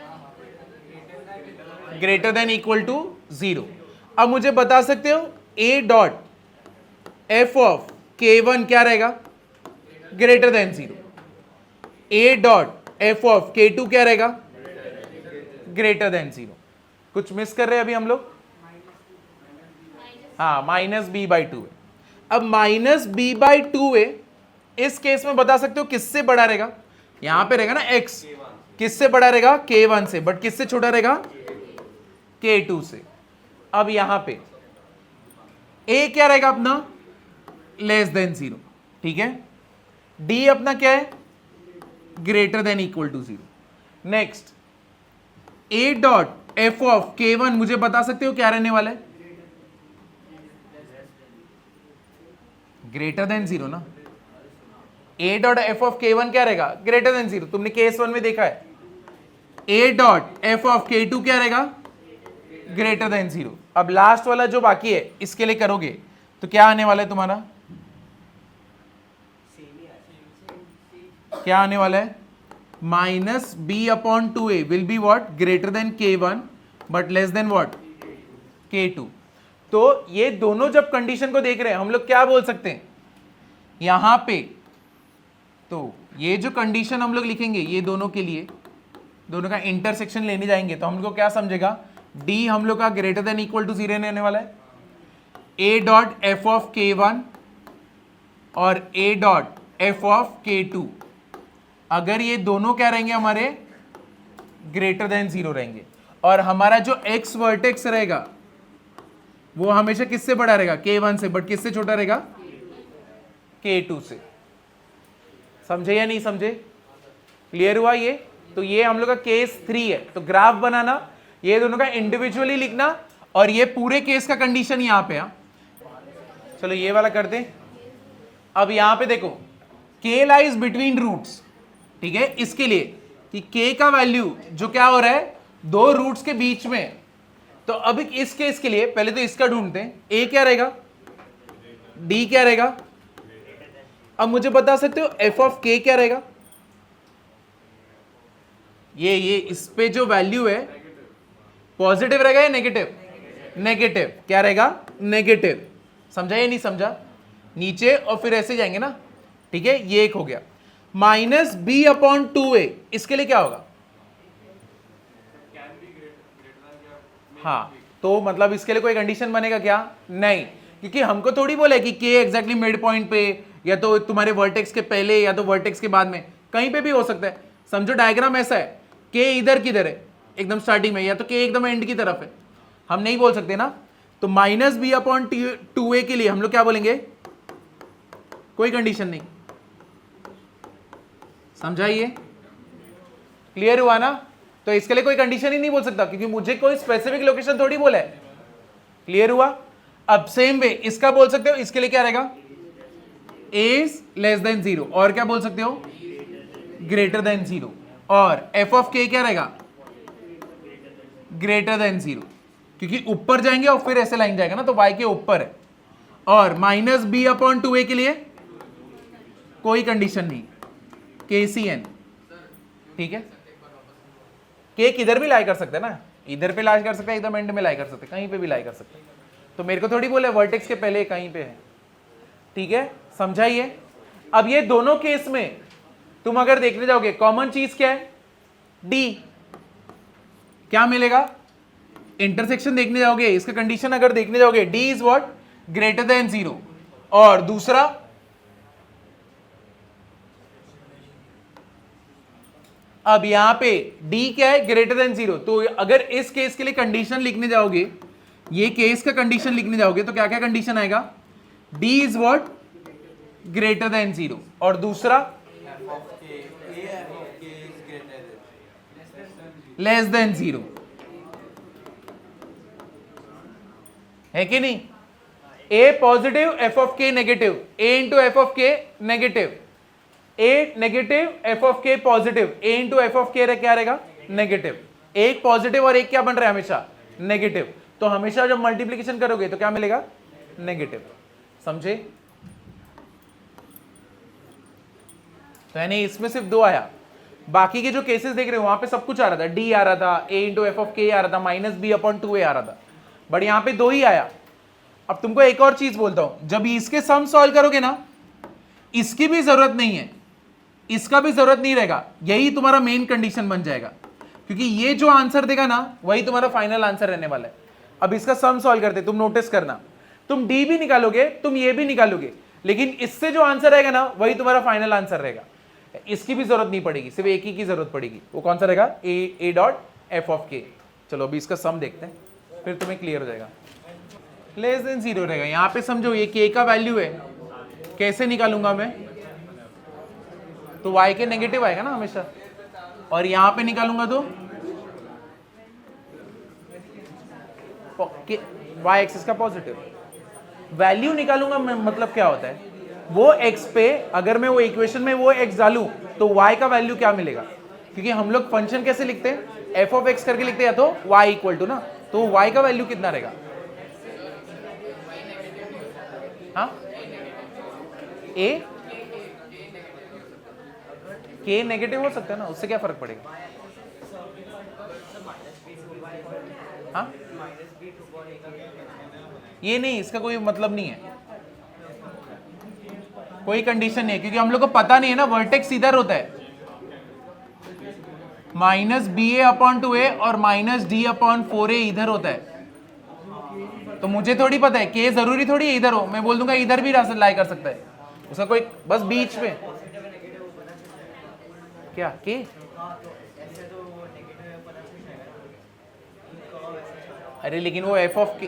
ग्रेटर देन इक्वल टू 0। अब मुझे बता सकते हो ए डॉट एफ ऑफ K1 क्या रहेगा, greater than 0, A dot f of K2 क्या रहेगा, ग्रेटर देन 0। कुछ मिस कर रहे हैं अभी हम लोग, हाँ -b/2 है। अब -b/2 है, इस केस में बता सकते हो किससे बड़ा रहेगा, यहां पे रहेगा ना x, किससे बड़ा रहेगा, K1 से, बट किससे छोटा रहेगा, K2 से। अब यहां पे a क्या रहेगा अपना, लेस देन 0, ठीक है। d अपना क्या है, greater than equal to 0। Next a dot f of K1 मुझे बता सकते हो क्या रहने वाला है, ग्रेटर देन 0 ना। a dot f of K1 क्या रहेगा, ग्रेटर देन 0, तुमने केस 1 में देखा है। a dot f of K2 क्या रहेगा, ग्रेटर देन 0। अब लास्ट वाला जो बाकी है इसके लिए करोगे तो क्या आने वाला है तुम्हारा, क्या आने वाला है, -b/2a will be what, greater than K1 but less than what, K2। तो ये दोनों जब कंडीशन को देख रहे हैं हम लोग क्या बोल सकते हैं यहां पे, तो ये जो कंडीशन हम लोग लिखेंगे ये दोनों के लिए, दोनों का इंटरसेक्शन लेने जाएंगे तो हम लोग को क्या समझेगा, डी हम लोग का ग्रेटर देन इक्वल टू 0 रहने वाला है, ए डॉट एफ ऑफ K1 और ए डॉट एफ ऑफ K2, अगर ये दोनों क्या रहेंगे हमारे, ग्रेटर देन 0 रहेंगे, और हमारा जो एक्स वर्टेक्स रहेगा वो हमेशा किससे बड़ा रहेगा, K1 से, बट किससे छोटा रहेगा, K2 से। समझे या नहीं समझे, क्लियर हुआ ये। तो ये हम लोग का केस 3 है। तो ग्राफ बनाना, ये दोनों का इंडिविजुअली लिखना, और ये पूरे केस का कंडीशन यहां पे। चलो ये वाला करते हैं। अब यहां पे देखो K लाइज बिटवीन रूट्स, ठीक है, इसके लिए कि K का वैल्यू जो क्या हो रहा है, दो रूट्स के बीच में। तो अब इस केस के लिए पहले तो इसका ढूंढते हैं, A क्या रहेगा, D क्या रहेगा। अब मुझे बता सकते हो f ऑफ K क्या रहेगा, ये इस पे जो वैल्यू है पॉजिटिव रहेगा या नेगेटिव, नेगेटिव, क्या रहेगा, नेगेटिव। समझा या नहीं समझा, नीचे और फिर ऐसे जाएंगे ना, ठीक है। ये एक हो गया, -b/2a इसके लिए क्या होगा, हाँ, तो मतलब इसके लिए कोई कंडीशन बनेगा क्या, नहीं, क्योंकि हमको थोड़ी बोला कि K एग्जैक्टली मिड पॉइंट पे, या तो तुम्हारे वर्टेक्स के पहले या तो वर्टेक्स के बाद में, कहीं पे भी हो सकता है। समझो डायग्राम ऐसा है, K इधर किधर है, एकदम स्टार्टिंग में, या तो K एकदम एंड की तरफ है, हम नहीं बोल सकते ना। तो -b/2a के लिए हम लोग क्या बोलेंगे, कोई कंडीशन नहीं। समझाइए, क्लियर हुआ ना। तो इसके लिए कोई कंडीशन ही नहीं बोल सकता, क्योंकि मुझे कोई स्पेसिफिक लोकेशन थोड़ी बोला है। क्लियर हुआ। अब सेम वे इसका बोल सकते हो, इसके लिए क्या रहेगा, a लेस देन 0, और क्या बोल सकते हो, ग्रेटर देन 0, और f ऑफ K क्या रहेगा, ग्रेटर देन 0, क्योंकि ऊपर जाएंगे और फिर ऐसे लाइन जाएगा ना, तो y के ऊपर है। और -b/2a के लिए कोई कंडीशन नहीं, KCN, ठीक है। K किधर भी लाई कर सकते हैं ना, इधर पे लाई कर सकते हैं, एकदम एंड में लाई कर सकते हैं, कहीं पे भी लाई कर सकते हैं। तो मेरे को थोड़ी बोले वर्टेक्स के पहले कहीं पे है, ठीक है। समझाइए। अब ये दोनों केस में तुम अगर देखने जाओगे कॉमन चीज क्या है, डी, क्या मिलेगा, इंटरसेक्शन देखने जाओगे, इसका कंडीशन अगर देखने जाओगे D is what, greater than 0, और दूसरा अब यहां पे d क्या है, ग्रेटर देन 0, तो अगर इस केस के लिए कंडीशन लिखने जाओगे, ये केस का कंडीशन लिखने जाओगे तो क्या क्या कंडीशन आएगा, d is what, greater than 0, और दूसरा लेस देन 0, है कि नहीं। a positive, f of k negative, a into F of k negative, a negative, f of k positive, a into F of k क्या रहेगा, negative. एक positive और एक क्या बन रहा है हमेशा, नेगेटिव, तो हमेशा जब मल्टीप्लीकेशन करोगे तो क्या मिलेगा, नेगेटिव। समझे। तो यानी इसमें सिर्फ 2 आया, बाकी के जो केसेस देख रहे हो वहां पे सब कुछ आ रहा था, d आ रहा था, a into F of k आ रहा था, माइनस b अपॉन 2a आ रहा था, बट यहां पे 2 ही आया। अब तुमको एक और चीज बोलता हूं, जब इसके सम सॉल्व करोगे ना, इसकी भी जरूरत नहीं है, इसका भी जरूरत नहीं रहेगा, यही तुम्हारा मेन कंडीशन बन जाएगा, क्योंकि ये जो आंसर देगा ना वही तुम्हारा फाइनल आंसर रहने वाला है। अब इसका सम सॉल्व करते, तुम नोटिस करना, तुम डी भी निकालोगे, तुम ये भी निकालोगे, लेकिन इससे जो आंसर रहेगा ना वही तुम्हारा फाइनल आंसर रहेगा। इसकी भी जरूरत नहीं पड़ेगी, सिर्फ एक ही की जरूरत पड़ेगी, वो कौन सा रहेगा, ए डॉट एफ ऑफ के। चलो अभी इसका सम देखते हैं, फिर तुम्हें क्लियर हो जाएगा। लेस देन 0 रहेगा, यहां पे समझो ये के का वैल्यू है, कैसे निकालूंगा मैं, तो y के नेगेटिव आएगा ना हमेशा, और यहां पे निकालूंगा तो y एक्सिस का पॉजिटिव वैल्यू निकालूंगा मैं, मतलब क्या होता है, वो x पे अगर मैं वो इक्वेशन में वो x डालूं तो y का वैल्यू क्या मिलेगा, क्योंकि हम लोग फंक्शन कैसे लिखते हैं, f ऑफ x करके लिखते हैं, या तो y इक्वल टू ना, तो y का वैल्यू कितना रहेगा, हाँ, a k नेगेटिव हो सकता है ना, उससे क्या फर्क पड़ेगा, हाँ, ये नहीं, इसका कोई मतलब नहीं है, कोई कंडीशन नहीं है, क्योंकि हम लोग को पता नहीं है ना वर्टेक्स इधर होता है, माइनस बी ए अपॉन 2a और माइनस डी अपॉन 4a इधर होता है, तो मुझे थोड़ी पता है के जरूरी थोड़ी है इधर हो, मैं बोल दूंगा इधर भी लाई कर सकता है, उसका कोई बस बीच में क्या के, अरे लेकिन वो एफ ऑफ के,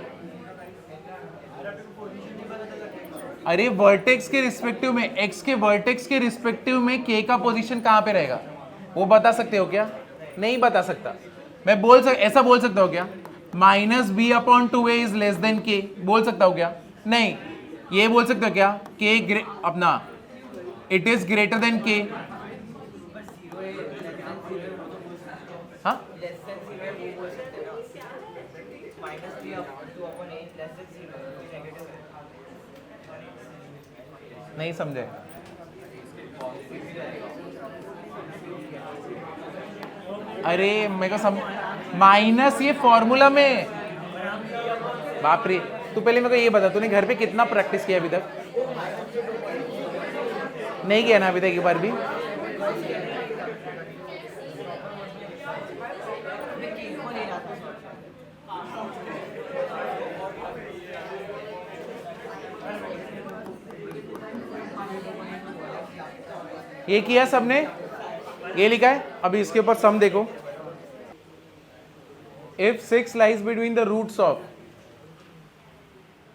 अरे वर्टेक्स के रिस्पेक्टिव में, एक्स के वर्टेक्स के रिस्पेक्टिव में के का पोजीशन कहां पे रहेगा, वो बता सकते हो क्या, नहीं बता सकता, मैं ऐसा बोल सकता हूँ क्या, minus B upon 2a is less than k, बोल सकता हूँ क्या, नहीं, ये बोल सकते हो क्या, के अपना इट इज ग्रेटर देन के, हाँ, नहीं समझे, अरे मेरे को माइनस ये फॉर्मूला में, बाप रे, तू पहले मेरे को ये बता, तूने घर पे कितना प्रैक्टिस किया अभी तक, नहीं किया ना अभी तक एक बार भी, ये किया सबने, ये लिखा है, अभी इसके ऊपर सम देखो, if 6 lies between the roots of,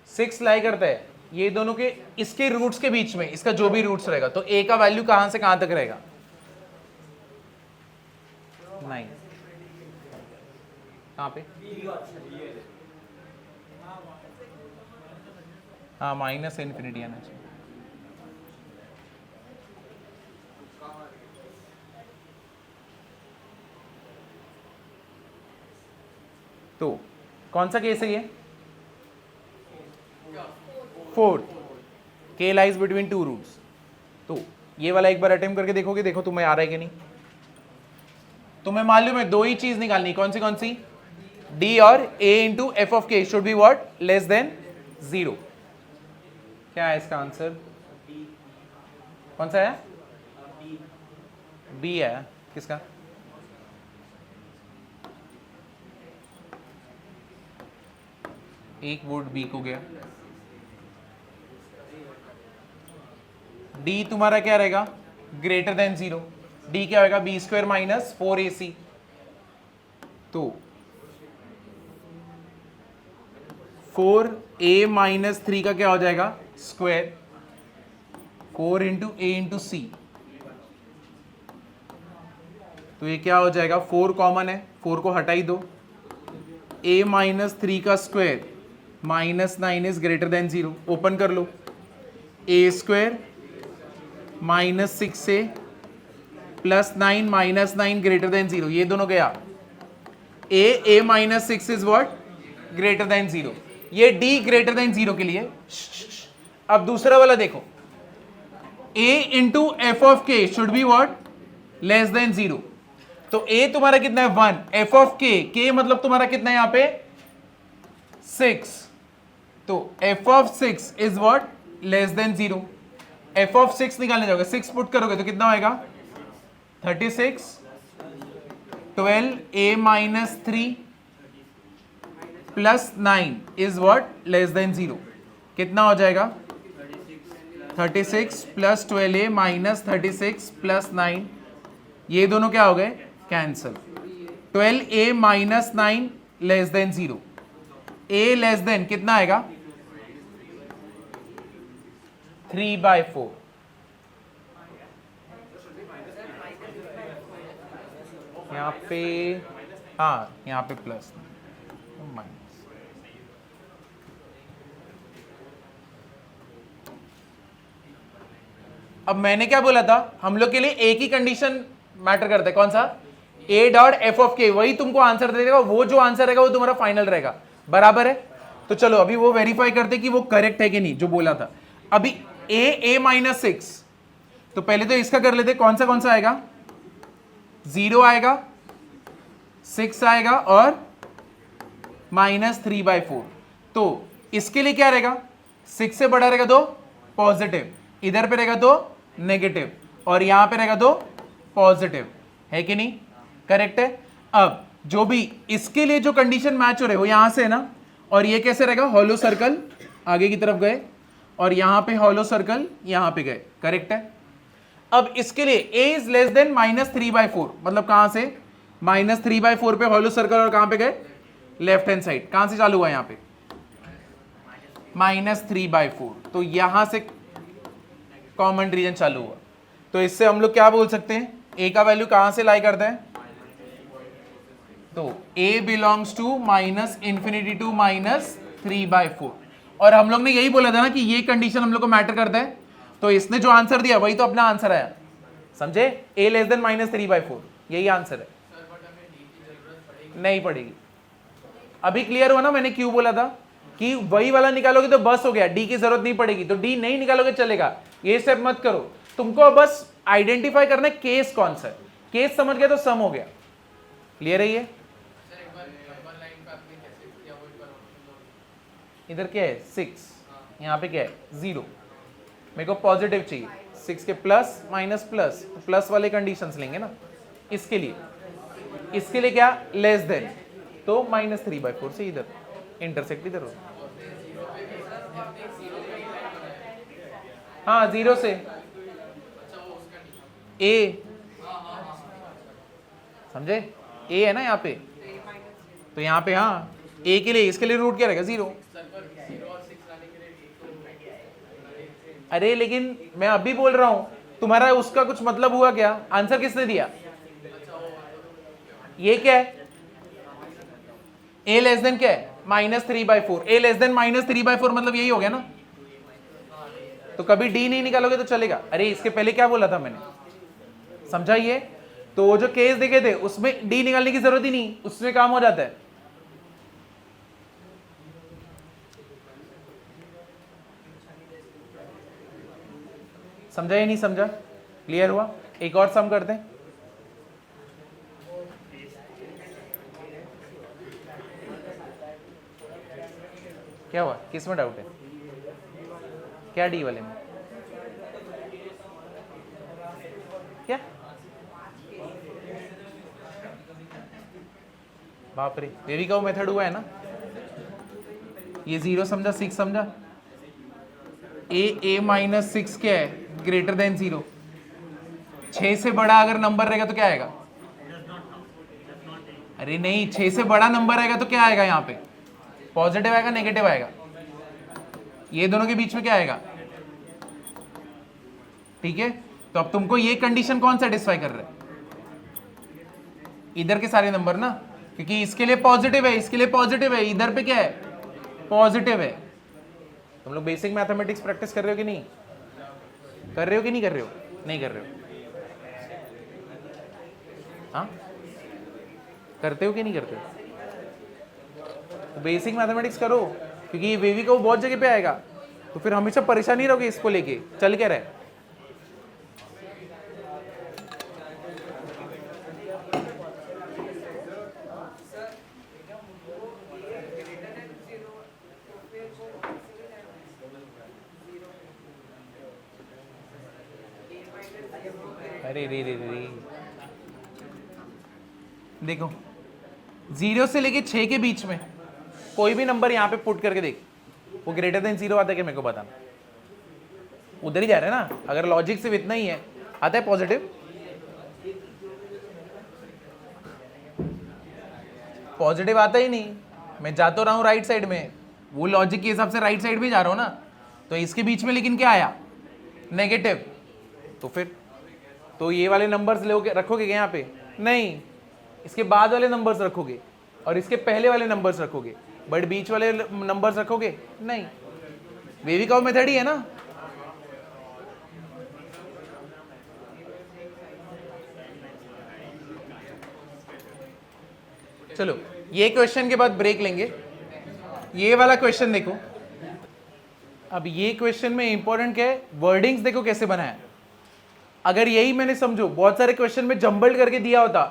6 lie करता है ये दोनों के, इसके रूट्स के बीच में, इसका जो भी रूट्स रहेगा, तो a का वैल्यू कहां से कहां तक रहेगा, 9, कहां पे, हाँ, माइनस इन्फिनिटी आना चाहिए, तो कौन सा केस है ये, 4, के लाइज बिटवीन 2 रूट्स, तो ये वाला एक बार अटेम्प्ट करके देखोगे, देखो तुम्हें आ रहा है कि नहीं, तुम्हें मालूम है 2 ही चीज निकालनी, कौन सी, d और a इंटू एफ ऑफ के should be what, less than 0, क्या है इसका आंसर, कौन सा है? बी है। किसका? एक वोट बी को गया। डी तुम्हारा क्या रहेगा? Greater than 0। डी क्या होगा? B square minus 4ac। तो 4a माइनस 3 का क्या हो जाएगा? Square 4 into a into c. तो ये क्या हो जाएगा? 4 कॉमन है, 4 को हटा ही दो। a माइनस 3 का square minus 9 is greater than 0। Open कर लो। a square minus 6a plus 9 minus 9 greater than 0। ये दोनों गया। a minus 6 is what? Greater than 0। ये d ग्रेटर देन 0 के लिए। अब दूसरा वाला देखो, a इंटू एफ ऑफ के should be what? Less than 0। तो a तुम्हारा कितना है? 1। एफ ऑफ के मतलब तुम्हारा कितना है यहां पे? 6। तो F of 6 is what? Less than 0। F of 6 निकालने जाओगे, 6 पुट करोगे तो कितना होएगा? 36। 12a minus 3 plus 9 is what? Less than 0। कितना हो जाएगा? 36 प्लस 12a माइनस 36 प्लस 9। ये दोनों क्या हो गए? Cancel. 12a minus 9 less than 0। a less than कितना आएगा? 3/4। यहाँ पे, हाँ यहाँ पे प्लस माइनस। अब मैंने क्या बोला था? हम लोग के लिए एक ही कंडीशन मैटर करता है। कौन सा? a डॉट एफ ऑफ के। वही तुमको आंसर दे देगा। वो जो आंसर रहेगा वो तुम्हारा फाइनल रहेगा। बराबर है? तो चलो अभी वो वेरीफाई करते कि वो करेक्ट है कि नहीं जो बोला था। अभी a माइनस 6, तो पहले तो इसका कर लेते। कौन सा आएगा? 0 आएगा, 6 आएगा और माइनस 3/4। तो इसके लिए क्या रहेगा? 6 से बड़ा रहेगा तो पॉजिटिव, इधर पे रहेगा तो नेगेटिव, और यहां पे रहेगा तो पॉजिटिव। है कि नहीं? करेक्ट है। अब जो भी इसके लिए जो कंडीशन मैच हो रहे वो यहां से है ना, और ये कैसे रहेगा? हॉलो सर्कल आगे की तरफ गए और यहां पे हॉलो सर्कल यहां पे गए। करेक्ट है। अब इसके लिए a is less then minus 3/4, मतलब कहां से? माइनस 3/4 पे हॉलो सर्कल, और कहां पे गए? Left hand side. कहां से चालू हुआ? यहां पे माइनस 3/4। तो यहां से कॉमन रीजन चालू हुआ। तो इससे हम लोग क्या बोल सकते हैं? a का वैल्यू कहां से लाई करता है? तो a belongs to minus infinity to minus 3/4। और हम लोग ने यही बोला था ना कि ये कंडीशन हम लोग को मैटर करता है। तो इसने जो आंसर दिया वही तो अपना आंसर आया। समझे? a लेस देन माइनस 3/4, यही आंसर है। नहीं पड़ेगी। अभी क्लियर हुआ ना मैंने क्यों बोला था कि वही वाला निकालोगे तो बस हो गया, डी की जरूरत नहीं पड़ेगी। तो डी नहीं निकालोगे चलेगा, ये स्टेप मत करो। तुमको बस आइडेंटिफाई करना है केस कौन सा है। केस समझ गया तो सम हो गया। क्लियर है ये? इधर क्या है? 6, यहाँ पे क्या है? 0। मेरे को पॉजिटिव चाहिए। 6 के प्लस माइनस प्लस, प्लस वाले कंडीशंस लेंगे ना इसके लिए। इसके लिए क्या? लेस देन, तो माइनस 3/4 से इधर इंटरसेक्ट इधर हो। हाँ 0 से a, समझे? a है ना यहाँ पे, तो यहाँ पे हाँ a के लिए, इसके लिए रूट क्या रहेगा? 0। अरे लेकिन मैं अभी बोल रहा हूं, तुम्हारा उसका कुछ मतलब हुआ क्या? आंसर किसने दिया? ये क्या है? a लेस देन क्या है? Minus 3/4। a less than minus 3/4 मतलब यही हो गया ना। तो कभी d नहीं निकालोगे तो चलेगा। अरे इसके पहले क्या बोला था मैंने? समझा ये? तो वो जो केस देखे थे उसमें d निकालने की जरूरत ही नहीं, उसमें काम हो जाता है। समझा या नहीं समझा? क्लियर हुआ? एक और सम करते हैं। क्या हुआ? किस में डाउट है? क्या डी वाले में? क्या बाप रे, बेबी का वो मेथड हुआ है ना, ये 0 समझा, 6 समझा, a माइनस 6 क्या है, ग्रेटर देन 0। 6 से बड़ा अगर नंबर रहेगा तो क्या आएगा, अरे नहीं, 6 से बड़ा नंबर आएगा तो क्या आएगा, यहाँ पे पॉजिटिव आएगा नेगेटिव आएगा, ये दोनों के बीच में क्या आएगा, ठीक है। तो अब तुमको ये कंडीशन कौन सेटिस्फाई कर रहा है, इधर के सारे नंबर ना, क्योंकि इसके लिए पॉजिटिव है, इसके लिए पॉजिटिव है, इधर पे क्या है, पॉजिटिव है। तुम लोग बेसिक मैथमेटिक्स प्रैक्टिस कर रहे हो कि नहीं, कर रहे हो कि नहीं कर रहे हो, नहीं कर रहे हो, हाँ करते हो कि नहीं करते हो, तो बेसिक मैथमेटिक्स करो, क्योंकि ये वेवी का वो बहुत जगह पे आएगा, तो फिर हमेशा परेशानी रहोगे इसको लेके, चल क्या रहे। अरे रे रे रे, देखो 0 से लेके 6 के बीच में कोई भी नंबर यहां पे पुट करके देख, वो ग्रेटर देन 0 आता है क्या, मेरे को बताना, उधर ही जा रहा है ना, अगर लॉजिक सिर्फ इतना ही है, आता है पॉजिटिव, पॉजिटिव आता ही नहीं, मैं जा तो रहा हूं राइट साइड में, वो लॉजिक के हिसाब से राइट साइड में जा रहा हूं ना, तो इसके बीच में लेकिन क्या आया, नेगेटिव, तो फिर तो ये वाले नंबर्स लोगे रखोगे यहाँ पे, नहीं, इसके बाद वाले नंबर्स रखोगे और इसके पहले वाले नंबर्स रखोगे, बट बीच वाले नंबर्स रखोगे नहीं, वेवी का मेथड ही है ना। चलो ये क्वेश्चन के बाद ब्रेक लेंगे, ये वाला क्वेश्चन देखो, अब ये क्वेश्चन में इंपॉर्टेंट क्या है, वर्डिंग्स देखो कैसे बनाया, अगर यही मैंने समझो बहुत सारे क्वेश्चन में जंबल्ड करके दिया होता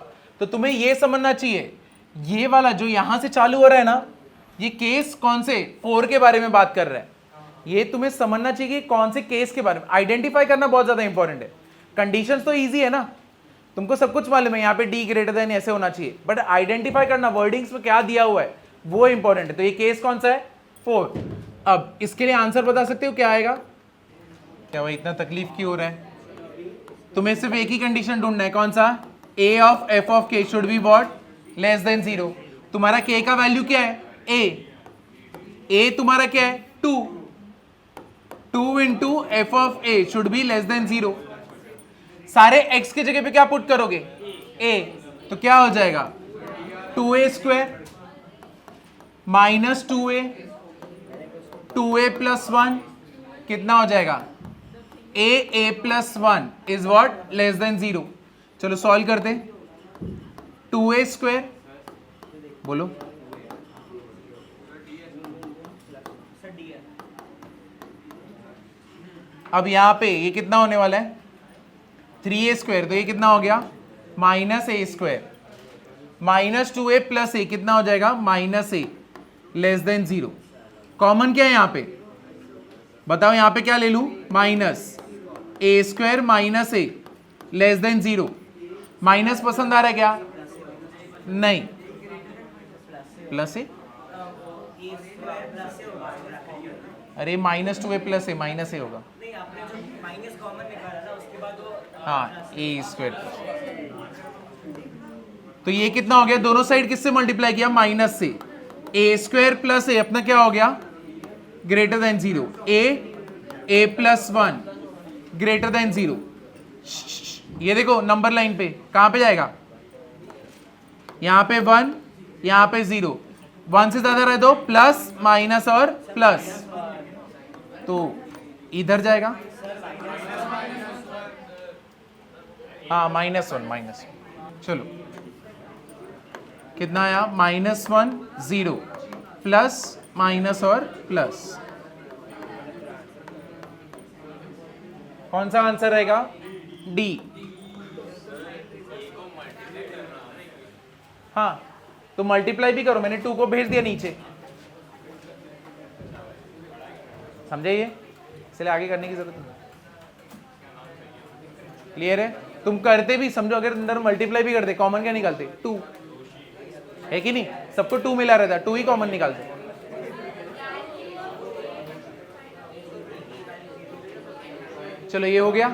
तो तुम्हें ये समझना चाहिए, ये वाला जो यहां से चालू हो रहा है ना, ये केस कौन से 4 के बारे में बात कर रहा है, ये तुम्हें समझना चाहिए कि कौन से केस के बारे में, आइडेंटिफाई करना बहुत ज्यादा इंपॉर्टेंट है। कंडीशंस तो इजी है ना, तुमको सब कुछ मालूम है, यहाँ पे डी ग्रेटर देन ऐसे होना चाहिए, बट आइडेंटिफाई करना वर्डिंग्स में क्या दिया हुआ है वो इंपॉर्टेंट है। तो ये केस कौन सा है, 4। अब इसके लिए आंसर बता सकते हो क्या आएगा, क्या भाई इतना तकलीफ क्यों हो रहा है, तुम्हें सिर्फ एक ही कंडीशन ढूंढना है, कौन सा, a of f of k should be what, less than 0। तुम्हारा k का वैल्यू क्या है, a तुम्हारा क्या है 2 into F of a should be less than 0। सारे x की जगह पे क्या पुट करोगे, a, तो क्या हो जाएगा 2a square minus 2a plus 1 कितना हो जाएगा, a plus 1 is what, less than 0। चलो सॉल्व करते हैं, 2a स्क्वायर बोलो, अब यहां पे ये कितना होने वाला है 3a स्क्वायर, तो ये कितना हो गया minus a square, minus 2a plus a कितना हो जाएगा minus a less than 0। Common क्या है यहां पे बताओ, यहां पे क्या ले लूं, minus a square minus a less than 0। Minus पसंद आ रहा है क्या, नहीं, प्लस ए, अरे minus 2a plus a, minus ए होगा, हाँ ए स्क्वायर, तो ये कितना हो गया, दोनों साइड किससे मल्टीप्लाई किया, माइनस से, ए स्क्वायर प्लस ए अपना क्या हो गया ग्रेटर देन 0, ए प्लस 1 ग्रेटर देन 0। ये देखो नंबर लाइन पे कहां पे जाएगा, यहां पे 1 यहां पे 0, 1 से ज्यादा रहे दो प्लस माइनस और प्लस, तो इधर जाएगा, हाँ -1 -1। चलो कितना आया, -1 0 प्लस माइनस और प्लस, कौन सा आंसर रहेगा, डी। हाँ तो मल्टीप्लाई भी करो, मैंने 2 को भेज दिया नीचे, समझे, ये इसलिए आगे करने की जरूरत नहीं, क्लियर है। तुम करते भी समझो, अगर अंदर मल्टीप्लाई भी करते, कॉमन क्या निकालते? 2 है कि नहीं? सबको 2 मिला रहता, 2 ही कॉमन निकालते। चलो ये हो गया।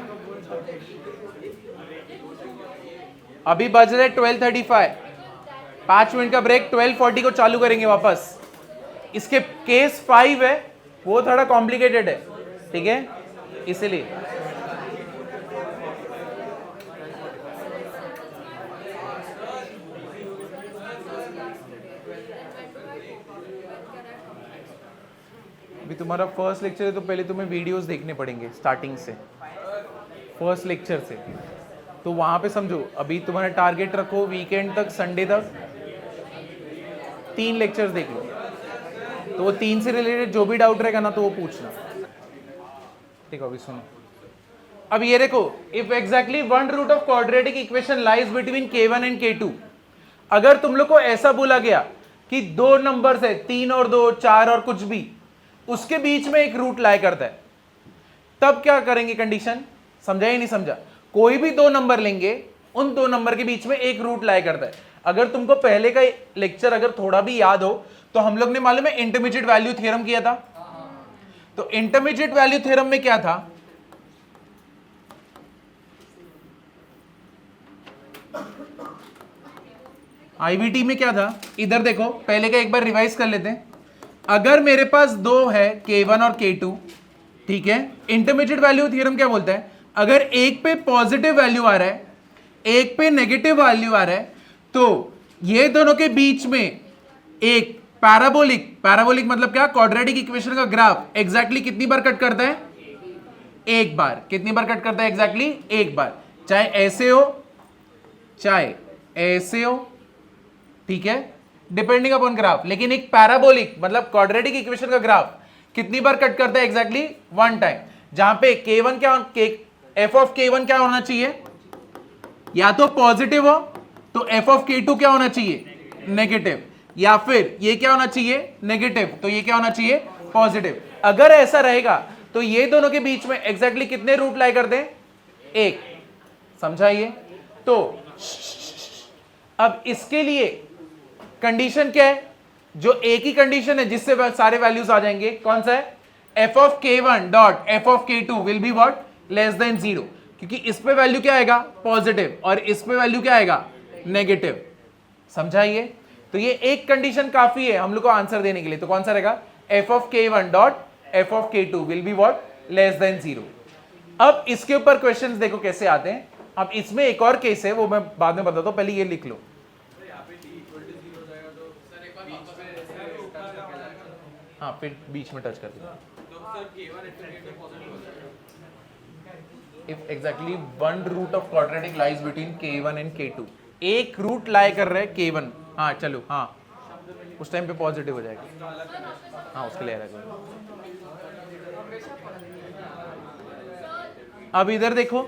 अभी बज रहे 12:35, 5 मिनट का ब्रेक, 12:40 को चालू करेंगे वापस। इसके केस 5 है, वो थोड़ा कॉम्प्लिकेटेड है, ठीक है, इसलिए। अभी तुम्हारा फर्स्ट लेक्चर है तो पहले तुम्हें वीडियोस देखने पड़ेंगे स्टार्टिंग से, फर्स्ट लेक्चर से। तो वहां पे समझो, अभी तुम्हारा टारगेट रखो वीकेंड तक, संडे तक 3 लेक्चर्स देख लो। तो वो 3 से रिलेटेड जो भी डाउट रहेगा ना तो वो पूछना। देखो अभी सुनो, अब ये देखो, if exactly one root of quadratic equation lies between k1 and k2। अगर तुम लोग को ऐसा बोला गया कि 2 नंबर्स है, 3 और 2, 4 और कुछ भी, उसके बीच में एक रूट लाई करता है, तब क्या करेंगे? कंडीशन समझा ही नहीं समझा? कोई भी 2 नंबर लेंगे, उन 2 नंबर के बीच में एक रूट लाई करता है। अगर तुमको पहले का लेक्चर अगर थोड़ा भी याद हो तो हम लोग ने मालूम है इंटरमीडिएट वैल्यू थ्योरम किया था। तो इंटरमीडिएट वैल्यू थ्योरम में क्या था? आईवीटी में क्या था? इधर देखो, पहले का एक बार रिवाइज कर लेते हैं। अगर मेरे पास 2 है, k1 और k2, ठीक है, इंटरमीडिएट वैल्यू थ्योरम क्या बोलता है? अगर एक पे पॉजिटिव वैल्यू आ रहा है, एक पे नेगेटिव वैल्यू आ रहा है, तो ये दोनों के बीच में एक पैराबोलिक मतलब क्या? क्वाड्रेटिक इक्वेशन का ग्राफ एग्जैक्टली कितनी बार कट करता है? एक बार। कितनी बार कट करता है? एग्जैक्टली एक बार। चाहे ऐसे हो चाहे ऐसे हो, ठीक है, डिपेंडिंग अपॉन ग्राफ। लेकिन एक पैराबोलिक मतलब क्वाड्रेटिक इक्वेशन का ग्राफ कितनी बार कट करता है? Exactly 1 time. जहां पे k1 क्या, f ऑफ k1 क्या होना चाहिए? या तो पॉजिटिव हो तो f ऑफ k2 क्या होना चाहिए? नेगेटिव। या फिर ये क्या होना चाहिए? नेगेटिव, तो ये क्या होना चाहिए? पॉजिटिव। अगर ऐसा रहेगा तो ये दोनों के बीच में एग्जैक्टली कितने रूट लाई कर दें? एक। समझाइए? तो अब इसके लिए कंडीशन क्या है? जो एक ही कंडीशन है जिससे सारे वैल्यूज आ जाएंगे, कौन सा है? f of k1 dot f of k2 will be what? Less than 0। क्योंकि इस पे वैल्यू क्या आएगा? पॉजिटिव, और इस पे वैल्यू क्या आएगा? नेगेटिव। समझाइए? तो ये एक कंडीशन काफी है हम लोग को आंसर देने के लिए। तो कौन सा रहेगा? f of k1 dot f of k2 will be what? Less than 0। अब इसके ऊपर क्वेश्चंस देखो कैसे आते हैं। अब इसमें एक और केस है, वो मैं बाद में बताता हूं, पहले ये लिख लो। हाँ, फिर बीच में टच कर दो। If exactly one root of quadratic lies between k1 and k2, एक रूट लाई कर रहे हैं k1। हाँ चलो, हाँ उस टाइम पे पॉजिटिव हो जाएगा। हाँ उसके लिए अलग। अब इधर देखो,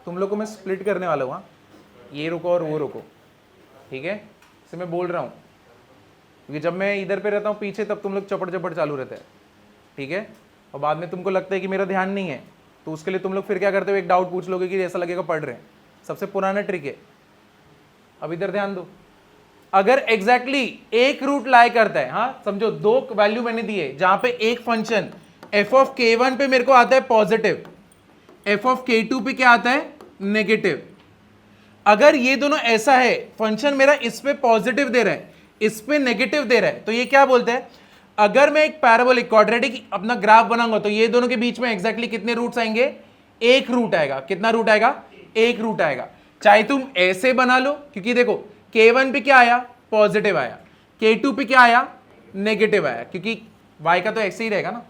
तुम लोग को मैं स्प्लिट करने वाला हूँ। ये रुको और वो रुको, ठीक है? इसे मैं बोल रहा हूँ क्योंकि जब मैं इधर पे रहता हूँ पीछे, तब तुम लोग चपड़ चपड़ चालू रहता है, ठीक है? और बाद में तुमको लगता है कि मेरा ध्यान नहीं है, तो उसके लिए तुम लोग फिर क्या करते हो? एक डाउट पूछ लोगे कि ऐसा लगेगा पढ़ रहे हैं। सबसे पुराना ट्रिक है। अब इधर ध्यान दो, अगर एग्जैक्टली एक रूट लाई करता है, हाँ समझो 2 वैल्यू मैंने दिए, जहां पे एक फंक्शन f ऑफ k1 पे मेरे को आता है पॉजिटिव, f ऑफ k2 पे क्या आता है? नेगेटिव। अगर ये दोनों ऐसा है, फंक्शन मेरा इस पे पॉजिटिव दे रहा है, इस पे नेगेटिव दे रहा है, तो ये क्या बोलते हैं? अगर मैं एक पैराबोलिक क्वाड्रेटिक अपना ग्राफ बनाऊंगा तो ये दोनों के बीच में एग्जैक्टली कितने रूट्स आएंगे? एक रूट आएगा। कितना रूट आएगा? एक रूट आएगा। चाहे तुम ऐसे बना लो, क्योंकि देखो k1 पे क्या आया? पॉजिटिव आया, k2 पे क्या आया? नेगेटिव आया, क्योंकि y का तो ऐसे ही रहेगा ना।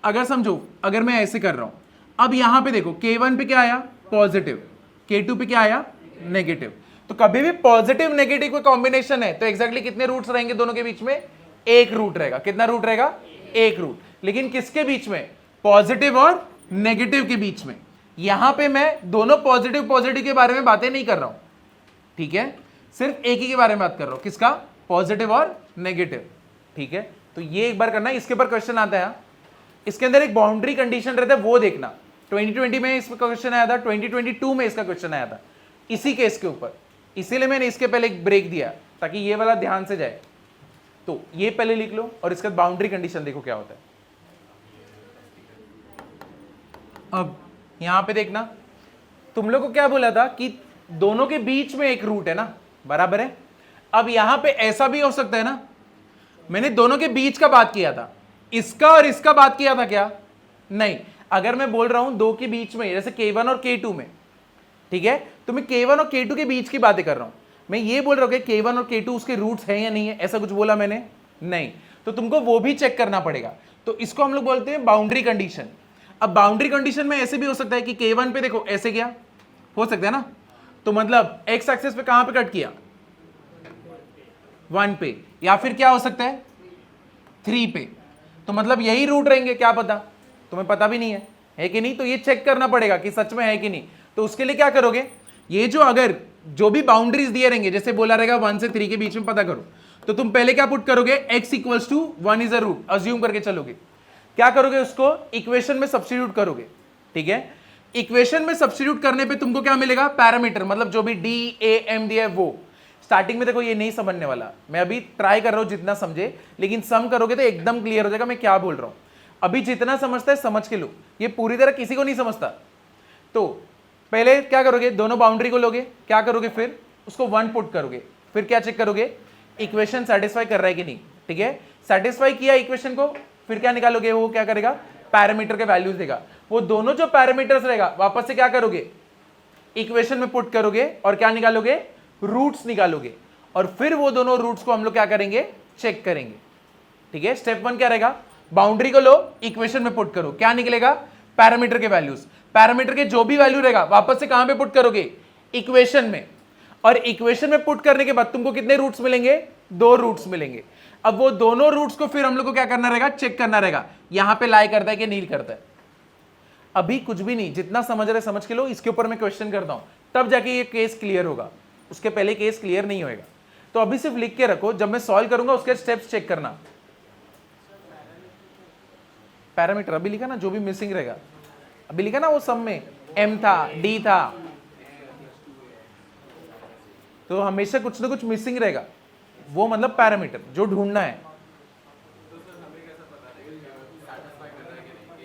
अगर समझो, अगर मैं ऐसे कर रहा हूं, अब यहां पे देखो k1 पे क्या आया? पॉजिटिव, k2 पे क्या आया? नेगेटिव। तो कभी भी पॉजिटिव नेगेटिव का कॉम्बिनेशन है तो एग्जैक्टली कितने रूट्स रहेंगे दोनों के बीच में? एक रूट रहेगा। कितना रूट रहेगा? एक रूट। लेकिन किसके बीच में? पॉजिटिव और नेगेटिव के बीच में। यहां पे मैं दोनों पॉजिटिव के बारे में बातें नहीं कर रहा हूं, ठीक है? सिर्फ एक ही के बारे में बात कर रहा हूं। किसका? पॉजिटिव और नेगेटिव, ठीक है? तो ये एक बार करना है। इसके ऊपर क्वेश्चन आता है, इसके अंदर एक बाउंड्री कंडीशन रहता है, वो देखना। 2020 में इसका क्वेश्चन आया था, 2022 में इसका क्वेश्चन आया था इसी केस के ऊपर, इसीलिए मैंने इसके पहले एक ब्रेक दिया ताकि ये वाला ध्यान से जाए। तो ये पहले लिख लो और इसके बाद बाउंड्री कंडीशन देखो क्या होता है। अब यहां पे देखना, तुम लोग को क्या बोला था कि दोनों के बीच में एक रूट है ना, बराबर है। अब यहां पे ऐसा भी हो सकता है ना, मैंने दोनों के बीच का बात किया था, इसका और इसका बात किया था क्या? नहीं। अगर मैं बोल रहा हूं दो के बीच में, जैसे K1 और K2 में, ठीक है, तो मैं K1 और K2 के बीच की बातें कर रहा हूं। मैं ये बोल रहा हूं कि K1 और K2 उसके रूट्स हैं या नहीं है, ऐसा कुछ बोला मैंने? नहीं। तो तुमको वो भी चेक करना पड़ेगा। तो इसको हम लोग बोलते हैं बाउंड्री कंडीशन। अब बाउंड्री कंडीशन में ऐसे भी हो सकता है कि K1 पे देखो ऐसे क्या हो सकता है ना, तो मतलब एक्स एक्सिस पे कहां पे कट किया? 1 पे, या फिर क्या हो सकता है 3 पे, तो मतलब यही रूट रहेंगे, क्या पता, तुम्हें पता भी नहीं है कि नहीं? तो ये चेक करना पड़ेगा कि सच में है कि नहीं। तो उसके लिए क्या करोगे, ये जो अगर जो भी बाउंड्रीज दिए रहेंगे, जैसे बोला रहेगा 1 से 3 के बीच में पता करो, तो तुम पहले क्या पुट करोगे, x equals to 1 is a root, assume करके चलोगे। क्या करोगे, उसको इक्वेशन में सब्स्टिट्यूट करोगे, ठीक है। इक्वेशन में सब्स्टिट्यूट करने पे तुमको क्या मिलेगा, पैरामीटर, मतलब जो भी डी ए एम दिया है वो। स्टार्टिंग में देखो ये नहीं समझने वाला, मैं अभी ट्राई कर रहा हूं जितना समझे, लेकिन सम करोगे तो एकदम क्लियर हो जाएगा मैं क्या बोल रहा हूं। अभी जितना समझता है समझ के लो, ये पूरी तरह किसी को नहीं समझता। तो पहले क्या करोगे, दोनों बाउंड्री को लोगे, क्या करोगे, फिर उसको 1 पुट करोगे, फिर क्या चेक करोगे, इक्वेशन सेटिस्फाई कर रहा है कि नहीं, ठीक है। सेटिस्फाई किया इक्वेशन को, फिर क्या निकालोगे, वो क्या करेगा, पैरामीटर के वैल्यूज देगा। वो दोनों जो पैरामीटर्स रहेगा वापस से क्या करोगे, इक्वेशन में पुट करोगे और क्या निकालोगे, रूट्स निकालोगे, और फिर वो दोनों रूट्स को हम लोग क्या करेंगे, चेक करेंगे, ठीक है। स्टेप 1 क्या रहेगा, बाउंड्री को लो, इक्वेशन में पुट करो, क्या निकलेगा, पैरामीटर के वैल्यूज। पैरामीटर के जो भी वैल्यू रहेगा वापस से कहां पे पुट करोगे, इक्वेशन में, और इक्वेशन में पुट करने के बाद तुमको कितने रूट्स मिलेंगे, 2 रूट्स मिलेंगे। अब वो दोनों रूट्स को फिर हम लोग को क्या करना रहेगा, चेक करना रहेगा, यहां पे लाई करता है कि नहीं करता है। अभी कुछ भी नहीं, जितना समझ रहे समझ के लो, इसके ऊपर मैं क्वेश्चन करता हूं, तब जाके ये केस क्लियर होगा, उसके पहले केस क्लियर नहीं होएगा। तो अभी सिर्फ लिख के रखो, जब मैं सॉल्व करूंगा उसके स्टेप्स चेक करना। पैरामीटर अभी लिखा ना, जो भी मिसिंग रहेगा अभी लिखा ना, वो सम में m था, d था, तो हमेशा कुछ ना कुछ मिसिंग रहेगा, वो मतलब पैरामीटर जो ढूंढना है।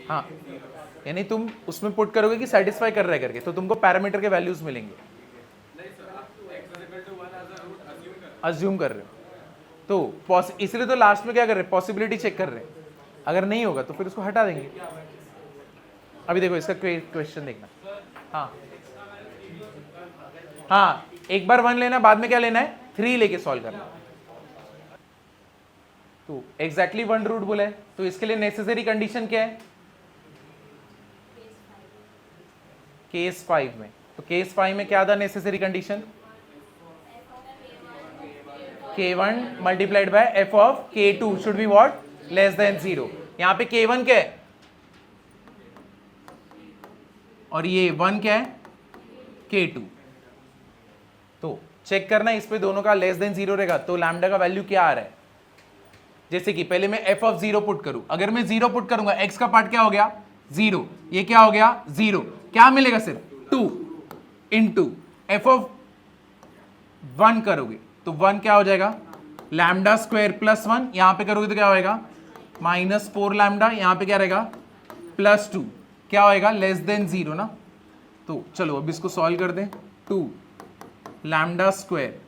हाँ, यानी तुम उसमें पुट करोगे कि सेटिस्फाई कर रहा है करके, तो तुमको पैरामीटर के वैल्यूज मिलेंगे। अज्यूम कर रहे हो, तो इसलिए तो लास्ट में क्या कर रहे हैं, पॉसिबिलिटी चेक कर रहे हैं। अगर नहीं होगा तो फिर उसको हटा देंगे। अभी देखो इसका क्वेश्चन देखना। हाँ हाँ, एक बार 1 लेना, बाद में क्या लेना है, 3 लेके सॉल्व करना। तो एग्जैक्टली 1 रूट बोला है, तो इसके लिए नेसेसरी कंडीशन क्या है, केस 5 में। तो केस 5 में क्या था necessary condition, K1 multiplied by f of K2 should be what, less than 0। यहां पे K1 क्या है और ये 1 क्या है, K2। तो चेक करना इस पे दोनों का लेस देन 0 रहेगा, तो लैम्डा का वैल्यू क्या आ रहा है। जैसे कि पहले मैं f ऑफ 0 पुट करूं, अगर मैं 0 पुट करूंगा, x का पार्ट क्या हो गया 0, ये क्या हो गया 0, क्या मिलेगा सिर्फ 2 इंटू f ऑफ 1 करोगे तो 1 क्या हो जाएगा, लैम्डा स्क्वायर प्लस 1, यहां पे करोगे तो क्या होएगा -4 लैम्डा, यहां पे क्या रहेगा +2, क्या होएगा लेस देन 0 ना। तो चलो अब इसको सॉल्व कर दें, 2 lambda square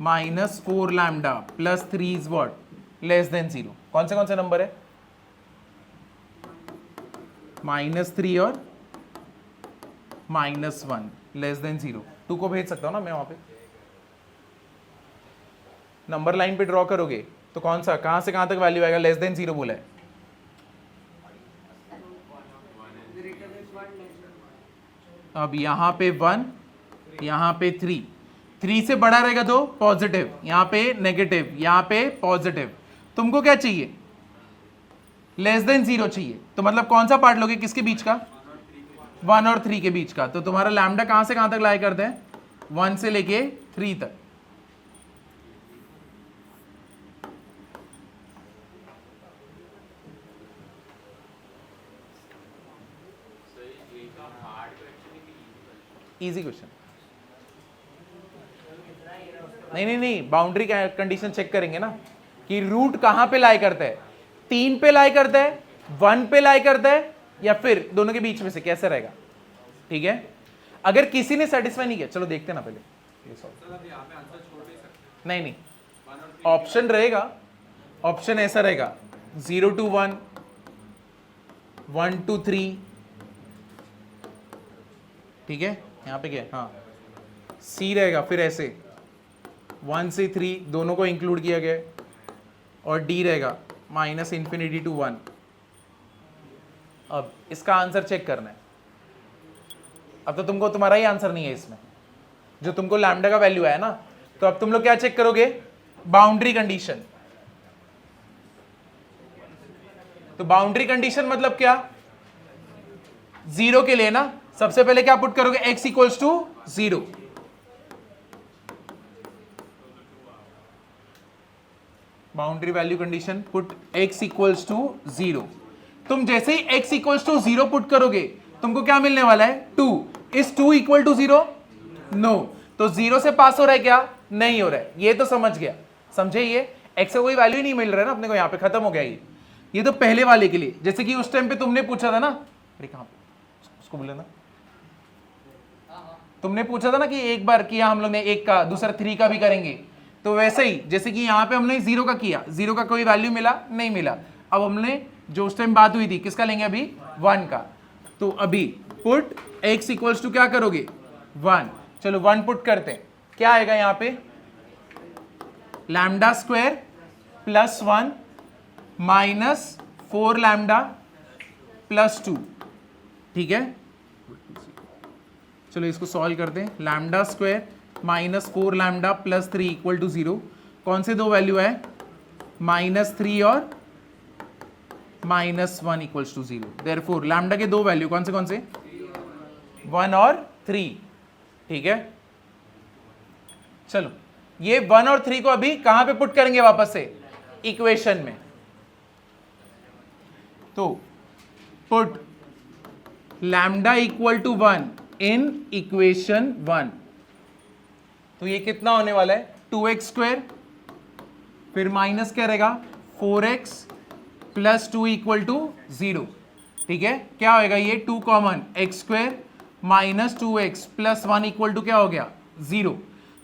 -4 lambda plus 3 is what, less than 0। कौन से नंबर है, -3 और -1 लेस देन 0। 2 को भेज सकता हूं ना मैं, वहां पे नंबर लाइन पे ड्रॉ करोगे तो कौन सा, कहां से कहां तक वैल्यू आएगा, लेस देन 0 बोला है। अब यहां पे 1, यहां पे 3 से बड़ा रहेगा तो पॉजिटिव, यहां पे नेगेटिव, यहां पे पॉजिटिव। तुमको क्या चाहिए, लेस देन 0 चाहिए, तो मतलब कौन सा पार्ट लोगे, किसके बीच का, 1 और 3 के बीच का। तो तुम्हारा लैम्डा कहां से कहां तक लाई करते हैं, 1 से लेके 3 तक। Easy question. नहीं, बाउंड्री कंडीशन चेक करेंगे ना कि रूट कहां पे लाई करता है, 3 पे लाई करता है, 1 पे लाई करता है, या फिर दोनों के बीच में से कैसे रहेगा। ठीक है, अगर किसी ने सेटिस्फाई नहीं किया, चलो देखते ना पहले। नहीं, ऑप्शन रहेगा, ऑप्शन ऐसा रहेगा 0 to 1, 1 to 3। ठीक है, यहां पे क्या है, हाँ सी रहेगा, फिर ऐसे 1 से 3 दोनों को इंक्लूड किया गया, और डी रहेगा -∞ to 1। अब इसका आंसर चेक करना है। अब तो तुमको तुम्हारा ही आंसर नहीं है इसमें, जो तुमको लैम्डा का वैल्यू आया ना, तो अब तुम लोग क्या चेक करोगे, बाउंड्री कंडीशन। तो बाउंड्री कंडीशन मतलब क्या, 0 के लिए ना सबसे पहले क्या पुट करोगे, x equals to 0। Boundary value condition put x equals to 0। तुम जैसे ही x इक्वल्स टू 0 पुट करोगे, तुमको क्या मिलने वाला है, 2। Is 2 equal to 0? नो। तो 0 से पास हो रहा है क्या, नहीं हो रहा है। ये तो समझ गया, समझे, ये x का कोई वैल्यू ही नहीं मिल रहा है ना अपने को, यहां पे खत्म हो गया ये तो पहले वाले के लिए। जैसे कि उस टाइम पे तुमने पूछा था ना, अरे कहां उसको बोले ना, तुमने पूछा था ना कि एक बार किया हम लोग ने 1 का, दूसरा 3 का भी करेंगे। तो वैसे ही जैसे कि यहां पे हमने 0 का किया, 0 का कोई वैल्यू मिला नहीं मिला। अब हमने जो उस टाइम बात हुई थी किसका लेंगे अभी, 1 का। तो अभी पुट x इक्वल्स टू क्या करोगे, 1। चलो 1 पुट करते हैं, क्या आएगा यहां पे, lambda square plus 1 minus 4 lambda plus 2। ठीक है, चलो इसको सॉल्व करते हैं। Lambda square minus 4 lambda plus 3 equal to 0। कौन से दो वैल्यू है, -3 और -1 इक्वल्स टू 0। देयरफॉर लैम्डा के दो वैल्यू कौन से 1 और 3। ठीक है, चलो ये 1 और 3 को अभी कहां पे पुट करेंगे, वापस से इक्वेशन में। तो put lambda equal to 1 in equation 1। तो ये कितना होने वाला है, 2x स्क्वायर, फिर माइनस क्या रहेगा, 4x प्लस 2 इक्वल टू 0। ठीक है, क्या होएगा ये 2 common, x square minus 2x plus 1 equal to क्या हो गया, 0।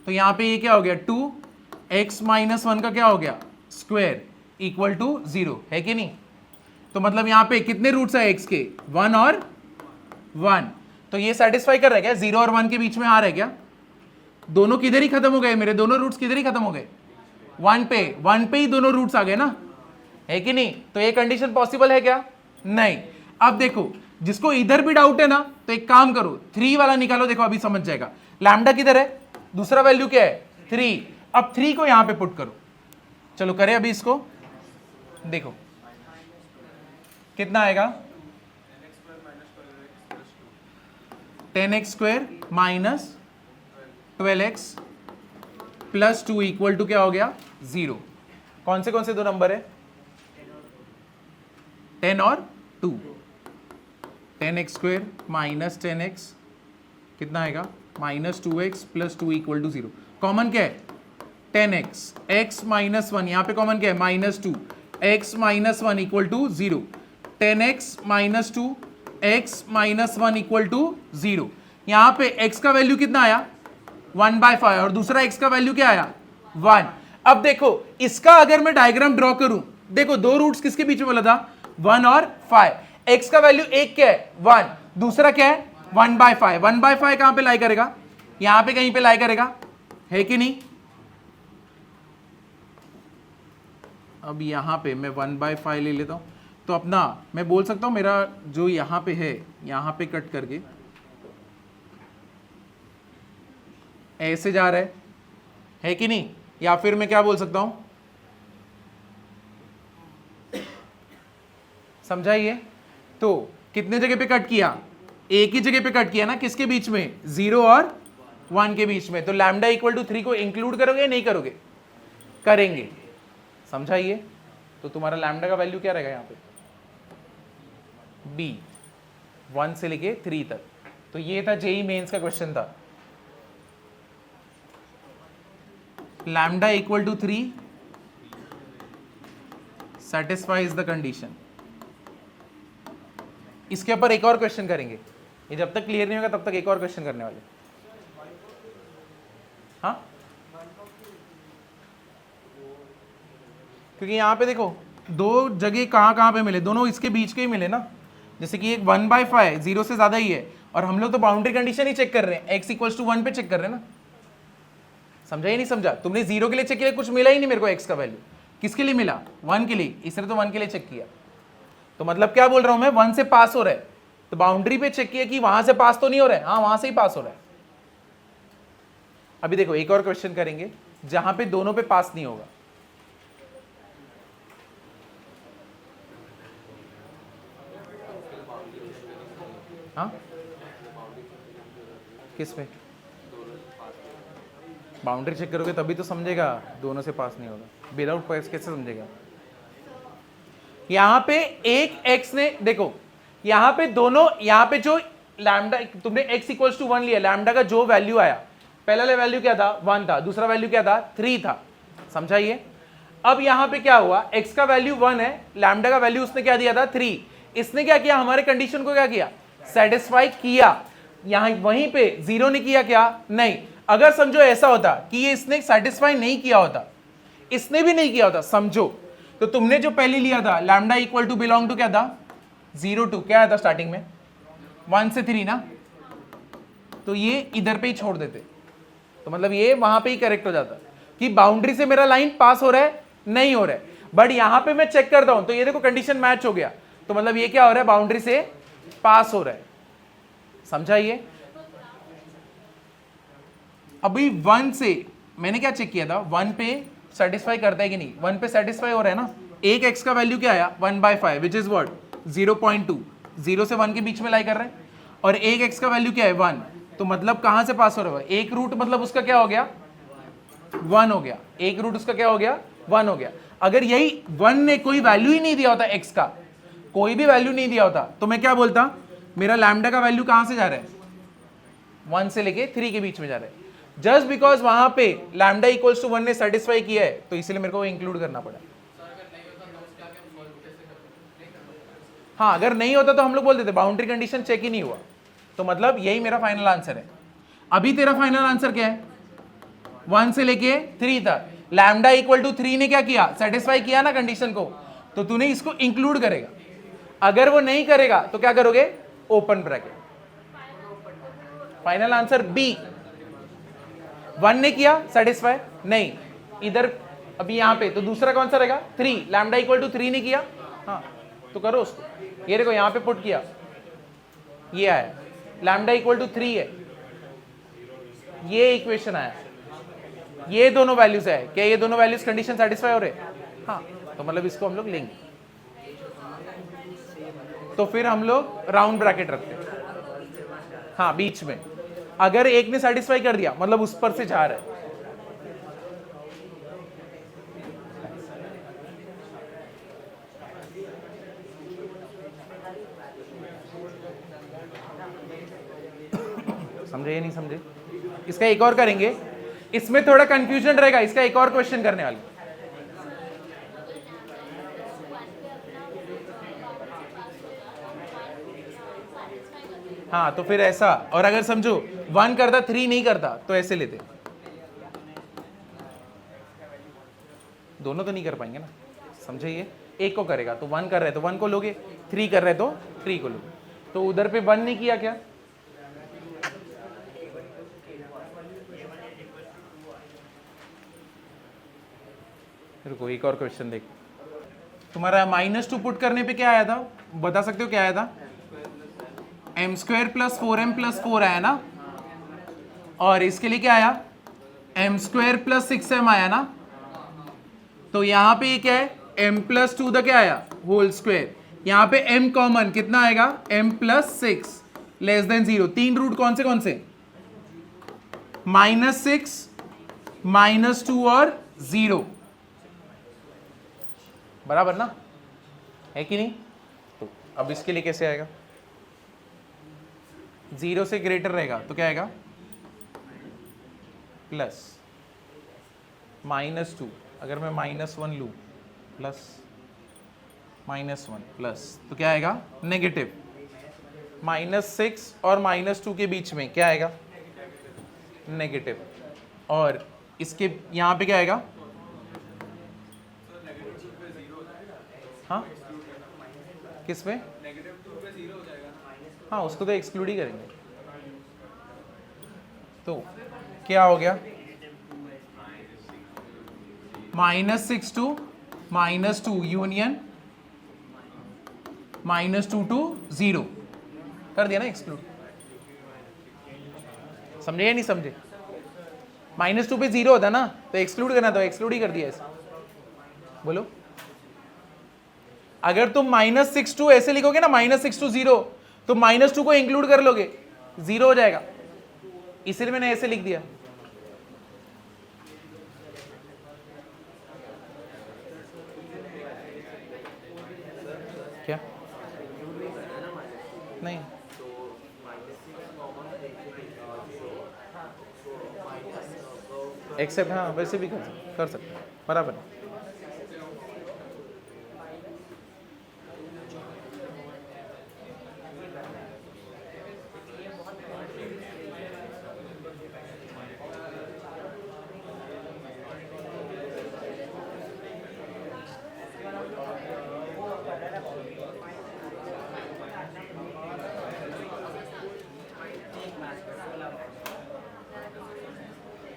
तो यहां पे ये क्या हो गया, 2x माइनस 1 का क्या हो गया, स्क्वायर इक्वल टू 0, है कि नहीं। तो मतलब यहां पे कितने रूट्स है x के, 1 और 1। तो ये सेटिस्फाई कर रहा है क्या, 0 और 1 के बीच में आ रहा है क्या, दोनों किधर ही खत्म हो गए, मेरे दोनों रूट्स किधर ही खत्म हो गए, 1 पे ही दोनों रूट्स आ गए ना, है कि नहीं। तो ये कंडीशन पॉसिबल है क्या, नहीं। अब देखो जिसको इधर भी डाउट है ना, तो एक काम करो 3 वाला निकालो, देखो अभी समझ जाएगा। लैम्डा किधर है, दूसरा वैल्यू क्या है, 3। अब 3 को यहां पे पुट करो, चलो करें अभी इसको, देखो कितना आएगा, 10x square minus 12x plus 2 equal to क्या हो गया, 0। कौन से दो नंबर है, 10 और 2। 10x स्क्वायर माइनस 10x कितना आएगा, minus 2x plus 2 equal to 0। Common क्या है, 10x, x माइनस 1, यहां पे कॉमन क्या है, -2, x minus 1 equal to 0। 10x minus 2, x minus 1 equal to 0। यहां पे x का वैल्यू कितना आया, 1/5, और दूसरा x का वैल्यू क्या आया, 1। अब देखो इसका अगर मैं डायग्राम ड्रॉ करूं, देखो दो रूट्स किसके बीच में बोला था, 1 और 5। x का वैल्यू एक क्या है, 1, दूसरा क्या है, 1/5। 1/5 कहां पे लाई करेगा, यहां पे कहीं पे लाई करेगा, है कि नहीं। अब यहां पे मैं 1/5 ले लेता हूं, तो अपना मैं बोल सकता हूं मेरा जो यहां पे है, यहां पे कट करके ऐसे जा रहा है कि नहीं, या फिर मैं क्या बोल सकता हूं, समझाइए। तो कितने जगह पे कट किया, एक ही जगह पे कट किया ना, किसके बीच में, 0 और 1 के बीच में। तो लैम्डा इक्वल टू 3 को इंक्लूड करोगे या नहीं करोगे, करेंगे, समझाइए। तो तुम्हारा लैम्डा का वैल्यू क्या रहेगा यहाँ पे, b, 1 से लेके 3 तक। तो ये था जेई मेंस का क्वेश्चन था। Lambda equal to 3 satisfies the condition. इसके ऊपर एक और क्वेश्चन करेंगे, ये जब तक क्लियर नहीं होगा तब तक एक और क्वेश्चन करने वाले। हाँ, क्योंकि यहां पे देखो दो जगह कहां पे मिले, दोनों इसके बीच के ही मिले ना। जैसे कि एक 1/5 0 से ज्यादा ही है, और हम लोग तो बाउंड्री कंडीशन ही चेक कर रहे हैं, x इक्वल्स टू 1 पे चेक कर रहे हैं ना। समझा ही नहीं समझा? तुमने 0 के लिए चेक किया, कुछ मिला ही नहीं मेरे को x का वैल्यू। किसके लिए मिला? 1 के लिए, इसने तो 1 के लिए चेक किया। तो मतलब क्या बोल रहा हूं मैं, 1 से पास हो रहा है, तो बाउंड्री पे चेक किया कि वहां से पास तो नहीं हो रहा है, हाँ वहां से ही पास हो रहा है। अभी देखो एक और क्वेश्चन करेंगे जहां पे दोनों पे पास नहीं होगा। हाँ, किस पे? बाउंड्री चेक करोगे तभी तो समझेगा दोनों से पास नहीं होगा, विदाउट पास कैसे समझेगा? यहां पे एक x ने, देखो यहां पे दोनों, यहां पे जो लैम्डा, तुमने x इक्वल्स टू 1 लिया, लैम्डा का जो वैल्यू आया, पहला वैल्यू क्या था? 1 था, दूसरा वैल्यू क्या था? 3 था। समझाइए। अब यहां पे क्या हुआ, x का वैल्यू 1 है, लैम्डा का वैल्यू उसने क्या दिया था? 3। इसने क्या किया? हमारे कंडीशन को क्या किया? सेटिस्फाई किया। यहां वहीं पे 0 ने किया क्या? नहीं। अगर समझो ऐसा होता कि ये इसने सेटिस्फाई नहीं किया होता, इसने भी नहीं किया होता, समझो, तो तुमने जो पहले लिया था lambda equal to belong to क्या था? 0 टू, क्या आया था स्टार्टिंग में? 1 से 3 ना। तो ये इधर पे ही छोड़ देते, तो मतलब ये वहां पे ही करेक्ट हो जाता कि बाउंड्री से मेरा लाइन पास हो रहा है, नहीं हो रहा है। बट यहां पे मैं चेक करता हूं तो ये देखो कंडीशन मैच हो गया, तो मतलब ये क्या हो रहा है? बाउंड्री से पास हो रहा है। समझाइए। अभी 1 से मैंने क्या चेक किया था? 1 पे सेटिस्फाई करता है कि नहीं? 1 पे सेटिस्फाई हो रहा है ना। एक x का वैल्यू क्या आया? 1/5 विच इज व्हाट? 0.2, 0 से 1 के बीच में लाई कर रहे हैं, और एक x का वैल्यू क्या है? 1। तो मतलब कहां से पास हो रहा है? एक रूट मतलब उसका क्या हो गया? 1 हो गया। एक रूट उसका क्या हो गया? 1 हो गया। अगर यही 1 ने कोई वैल्यू ही नहीं दिया होता, x का कोई भी वैल्यू नहीं दिया होता, तो मैं क्या बोलता? मेरा लैम्डा का वैल्यू कहां से जा रहा है? 1 से लेके 3 के बीच में जा रहा है। जस्ट बिकॉज वहां पे लैम्डा इक्वल्स टू 1 ने सेटिस्फाई किया है, तो इसलिए मेरे को इंक्लूड करना पड़ा। हाँ, अगर नहीं होता तो हम लोग बोल देते बाउंड्री कंडीशन चेक ही नहीं हुआ। तो मतलब यही मेरा फाइनल आंसर है। अभी तेरा फाइनल आंसर क्या है? 1 से लेके 3 तक लैम्डा इक्वल टू 3 ने क्या किया? सेटिस्फाई किया ना कंडीशन को, तो तूने इसको इंक्लूड करेगा। अगर वो नहीं करेगा तो क्या करोगे? Open bracket. Final answer b. 1 ने किया सेटिस्फाई नहीं, इधर अभी यहां पे, तो दूसरा कौन सा रहेगा? 3। लैम्डा इक्वल टू 3 ने किया, हाँ तो करो उसको। ये देखो यहां पे पुट किया, ये आया लैम्डा इक्वल टू 3 है, ये इक्वेशन आया, ये दोनों वैल्यूज है। क्या ये दोनों वैल्यूज कंडीशन सेटिस्फाई हो रहे? हाँ, तो मतलब इसको हम लोग लेंगे। तो फिर हम लोग राउंड ब्रैकेट रखते हैं, हाँ बीच में। अगर एक ने सेटिस्फाई कर दिया मतलब उस पर से जा रहा है। समझे या नहीं समझे? इसका एक और करेंगे, इसमें थोड़ा कंफ्यूजन रहेगा, इसका एक और क्वेश्चन करने वाले। हाँ, तो फिर ऐसा, और अगर समझो 1 करता 3 नहीं करता तो ऐसे लेते। दोनों तो नहीं कर पाएंगे ना, समझे? ये एक को करेगा तो 1 कर रहे तो 1 को लोगे, 3 कर रहे तो 3 को लोगे। तो उधर पे 1 नहीं किया क्या? रुको एक और क्वेश्चन देख। तुम्हारा -2 पुट करने पे क्या आया था? बता सकते हो क्या आया था? m² + 4m + 4 आया ना, और इसके लिए क्या आया? m² + 6m आया ना। तो यहां पे ये क्या है? m + 2 द क्या आया? Whole square. यहां पे m कॉमन कितना आएगा? m + 6 < 0। तीन रूट कौन से -6, -2 और 0, बराबर ना, है कि नहीं? तो अब इसके लिए कैसे आएगा? 0 से ग्रेटर रहेगा तो क्या आएगा प्लस, -2 अगर मैं -1 लूँ प्लस, -1 प्लस तो क्या आएगा नेगेटिव, -6 और -2 के बीच में क्या आएगा नेगेटिव, और इसके यहाँ पे क्या आएगा, हाँ किस में, हाँ उसको तो एक्सक्लूड ही करेंगे, तो क्या हो गया -6 टू -2 यूनियन -2 टू 0 कर दिया ना एक्सक्लूड, समझे या नहीं समझे, -2 पे 0 होता ना तो एक्सक्लूड करना, तो एक्सक्लूड ही कर दिया ऐसे, बोलो अगर तुम -6 टू ऐसे लिखोगे ना -6 टू 0 तो -2 को इंक्लूड कर लोगे 0 हो जाएगा, इसलिए मैंने ऐसे लिख दिया। क्या नहीं एक्सेप्ट, हाँ वैसे भी कर सकते बराबर।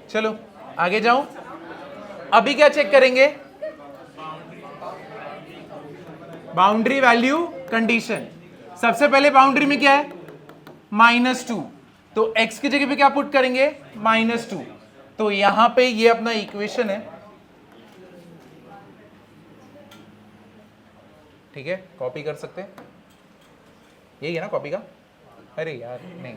चलो आगे जाऊं, अभी क्या चेक करेंगे, बाउंड्री वैल्यू कंडीशन। सबसे पहले बाउंड्री में क्या है -2, तो x की जगह पे क्या पुट करेंगे -2, तो यहां पे ये अपना इक्वेशन है, ठीक है कॉपी कर सकते हैं, यही है ना कॉपी का, अरे यार नहीं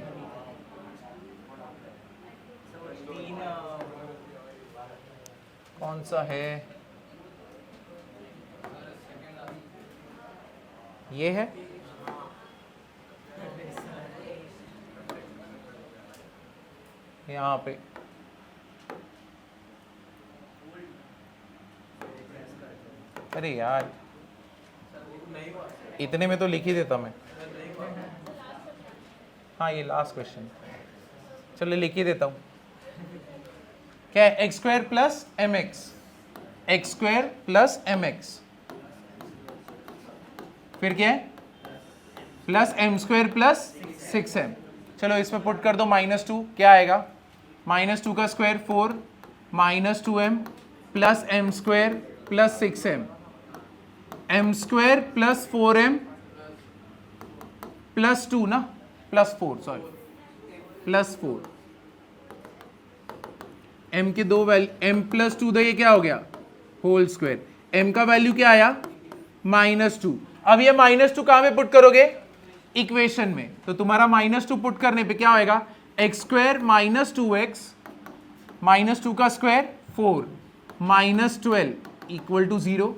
कौन सा है, ये है, यहां पे अरे यार इतने में तो लिख ही देता मैं, हाँ ये लास्ट क्वेश्चन, चलो लिख ही देता हूं, क्या है x² plus mx, x² plus mx, फिर क्या है प्लस m² प्लस 6m, चलो इसमें पुट कर दो -2, क्या आएगा -2 का square 4 -2m plus m² plus 6m, m² plus 4m plus 2 ना प्लस 4 सॉरी प्लस 4, m के दो वैल्यू m प्लस 2 तो ये क्या हो गया होल स्क्वायर, m का वैल्यू क्या आया -2, अब ये -2 कहां में पुट करोगे इक्वेशन में, तो तुम्हारा -2 पुट करने पे क्या होएगा x² माइनस 2x -2 का स्क्वायर 4 -12 इक्वल टू 0,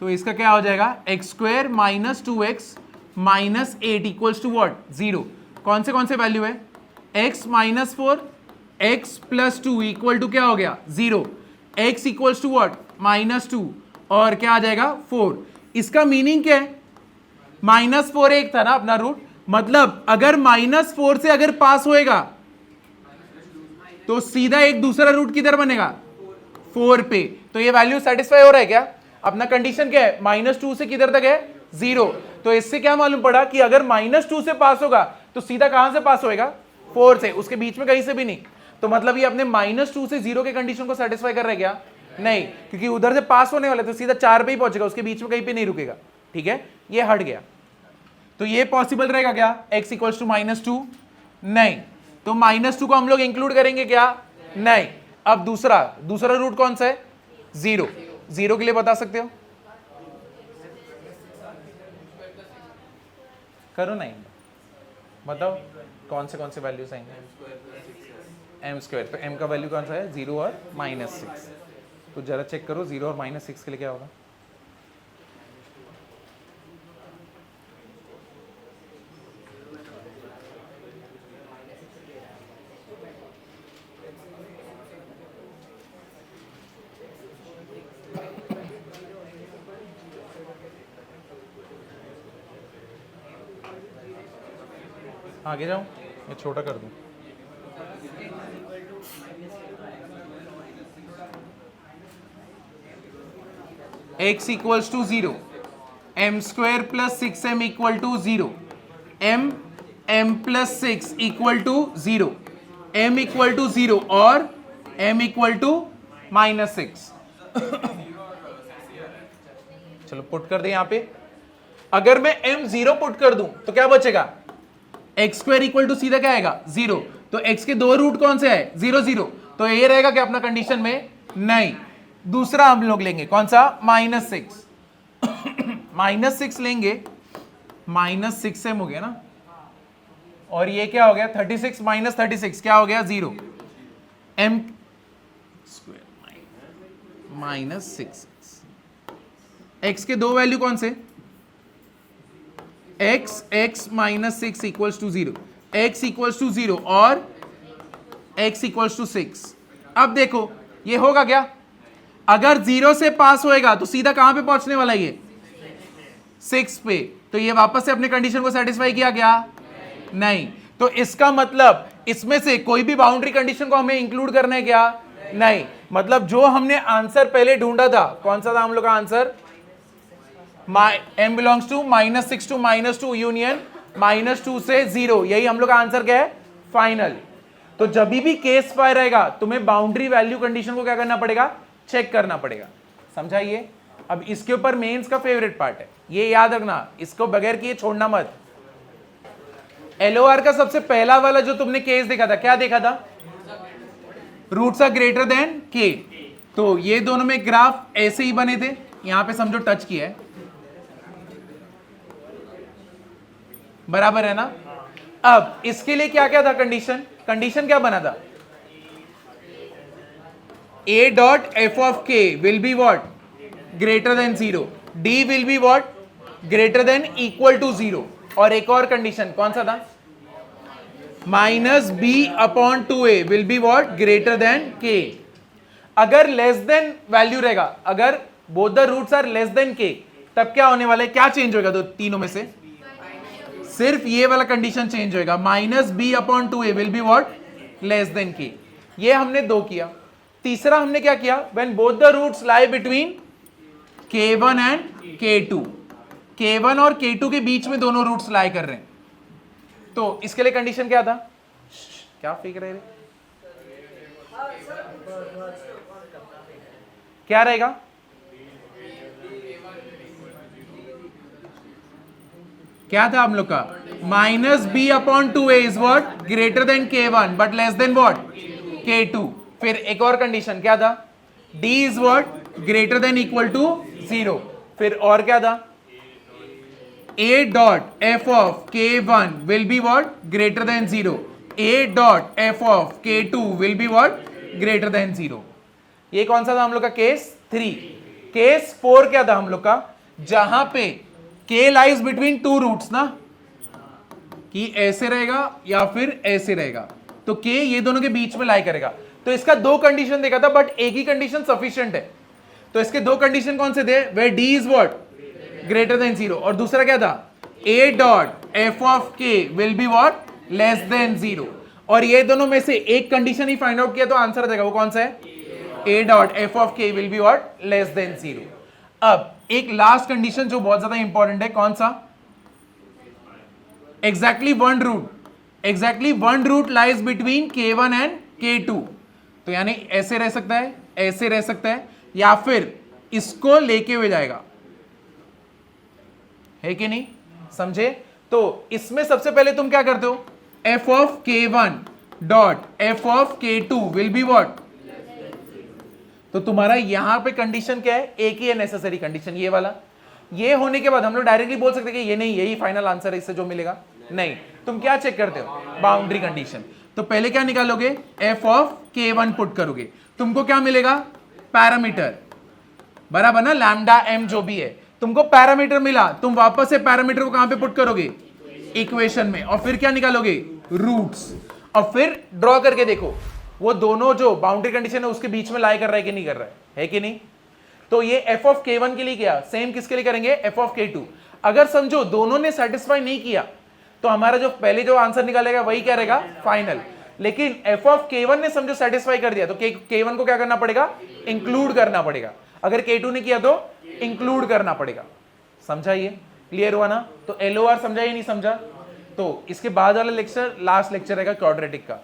तो इसका क्या हो जाएगा x² minus 2x minus 8 equals to what 0, कौन से वैल्यू है x minus 4 x plus 2 equal to क्या हो गया 0, x इक्वल्स टू व्हाट -2 और क्या आ जाएगा 4, इसका मीनिंग क्या है -4 एक था ना अपना रूट, मतलब अगर -4 से अगर पास होएगा तो सीधा एक दूसरा रूट किधर बनेगा 4 पे, तो ये वैल्यू सेटिस्फाई हो रहा है क्या, अपना कंडीशन क्या है -2 से किधर तक है 0, तो इससे क्या मालूम पड़ा कि अगर -2 से पास होगा तो सीधा कहां से पास होएगा 4 से, उसके बीच में कहीं से भी नहीं, तो मतलब ये अपने -2 से 0 के कंडीशन को सेटिस्फाई कर रहा है क्या नहीं, क्योंकि उधर से पास होने वाला तो सीधा 4 पे ही पहुंचेगा, उसके बीच में कहीं पे नहीं रुकेगा, ठीक है ये हट गया, तो ये पॉसिबल रहेगा क्या x इक्वल्स टू -2 नहीं, तो -2 को हम लोग इंक्लूड करेंगे क्या नहीं, अब दूसरा रूट कौन सा है 0 के लिए बता सकते हो, करो नहीं बताओ कौन से वैल्यूज आएंगे m², तो m का वैल्यू कौन सा है 0 और -6, तो जरा चेक करो 0 और -6 के लिए क्या होगा, आगे जाऊं या छोटा कर दूं? x equals to 0, m square plus 6m equal to 0, m plus 6 equal to 0, m equal to 0 और m इक्वल टू -6। चलो पुट कर दे यहां पे। अगर मैं m 0 पुट कर दूं तो क्या बचेगा? एक्स स्क्वायर इक्वल टू सीधा क्या आएगा? 0। तो x के दो रूट कौन से है? 0 0। तो ये रहेगा क्या अपना कंडीशन में? नहीं। दूसरा हम लोग लेंगे कौन सा? -6। -6 लेंगे, -6m हो गया ना, और ये क्या हो गया? 36 माइनस 36 क्या हो गया? 0। m स्क्वायर -6, x के दो वैल्यू कौन से? x minus 6 equals to 0, x equals to 0 और x इक्वल्स टू 6। अब देखो ये होगा क्या? अगर 0 से पास होएगा तो सीधा कहां पे पहुंचने वाला है? ये 6 पे। तो ये वापस से अपने कंडीशन को सेटिस्फाई किया क्या? नहीं। तो इसका मतलब इसमें से कोई भी बाउंड्री कंडीशन को हमें इंक्लूड करना है क्या? नहीं। मतलब जो हमने आंसर पहले ढूंढा था, कौन सा था हम लोग का answer? m belongs to -6 to -2 union -2 से 0। यही हम लोग का आंसर क्या है? फाइनल। तो जब भी केस फायर रहेगा तुम्हें बाउंड्री वैल्यू कंडीशन को क्या करना पड़ेगा? चेक करना पड़ेगा। समझाइए। अब इसके ऊपर मेंस का फेवरेट पार्ट है, ये याद रखना, इसको बगैर किए छोड़ना मत। एलओआर का सबसे पहला वाला जो तुमने केस देखा था, क्या देखा था? Roots are greater than K. तो ये दोनों में ग्राफ ऐसे ही बने थे, यहां पे समझो टच किया है, बराबर है ना? अब इसके लिए क्या क्या था कंडीशन? कंडीशन क्या बना था? a dot f of k will be what? Greater than 0, d will be what? Greater than equal to 0, और एक और कंडीशन कौन सा था? Minus b upon 2a will be what? Greater than k। अगर लेस देन वैल्यू रहेगा, अगर both the roots are less than k, तब क्या होने वाला है? क्या चेंज होगा? दो तीनों में से सिर्फ ये वाला कंडीशन चेंज होएगा, minus B upon 2a will be what? Less than k। ये हमने दो किया। तीसरा हमने क्या किया? When both the roots lie between k1 and k2, k1 और k2 के बीच में दोनों रूट्स लाई कर रहे हैं, तो इसके लिए कंडीशन क्या था? क्या फेंक रहे? क्या रहेगा? क्या था हम लोग का? Minus B upon 2a is what? Greater than k1 but less than what? k2। फिर एक और कंडीशन क्या था? d is what? Greater than equal to 0। फिर और क्या था? a dot f of k1 will be what? Greater than 0, a dot f of k2 will be what? Greater than 0। ये कौन सा था हम लोग का? केस 3। केस 4 क्या था हम लोग का? जहां पे k lies between two roots ना, कि ऐसे रहेगा या फिर ऐसे रहेगा, तो k ये दोनों के बीच में लाई करेगा। तो इसका दो कंडीशन देखा था, बट एक ही कंडीशन सफिशिएंट है। तो इसके दो कंडीशन कौन से थे? वे d is what? Greater than 0, और दूसरा क्या था? a dot f of k will be what? Less than 0। और ये दोनों में से एक कंडीशन ही फाइंड आउट किया तो आंसर आ जाएगा। वो कौन सा है? a dot f of k will be what? Less than 0। अब एक लास्ट कंडीशन जो बहुत ज्यादा इंपॉर्टेंट है, कौन सा? Exactly one root lies between k1 and k2। तो यानी ऐसे रह सकता है, ऐसे रह सकता है, या फिर इसको लेके हुए जाएगा, है कि नहीं? समझे? तो इसमें सबसे पहले तुम क्या करते हो? f of k1 dot f of k2 will be what? तो तुम्हारा यहां पे कंडीशन क्या है? एक ही है नेसेसरी कंडीशन, ये वाला। ये होने के बाद हम लोग डायरेक्टली बोल सकते हैं कि ये नहीं, यही फाइनल आंसर है, इससे जो मिलेगा। नहीं, तुम क्या चेक करते हो? Boundary condition. तो पहले क्या निकालोगे? f ऑफ k1 पुट करोगे, तुमको क्या मिलेगा? पैरामीटर, बराबर ना? लैम्डा m जो भी है, तुमको पैरामीटर मिला, तुम वापस से पैरामीटर को कहां पे पुट करोगे? इक्वेशन में। और फिर क्या निकालोगे? रूट्स। और फिर ड्रॉ करके देखो वो दोनों जो बाउंड्री कंडीशन है उसके बीच में लाई कर रहा है कि नहीं कर रहा है कि नहीं? तो ये f ऑफ k1 के लिए किया, सेम किसके लिए करेंगे? f of k2। अगर समझो दोनों ने सेटिस्फाई नहीं किया तो हमारा जो पहले जो आंसर निकालेगा वही क्या रहेगा, फाइनल। लेकिन एफ ऑफ K1 ने समझो सेटिस्फाई कर दिया, तो K1 को क्या करना पड़ेगा, इंक्लूड करना पड़ेगा। अगर K2 ने किया तो इंक्लूड करना पड़ेगा। समझा ये, क्लियर हुआ ना? तो LOR समझा या नहीं समझा? तो इसके बाद वाला लेक्चर लास्ट लेक्चर रहेगा क्वाड्रेटिक का।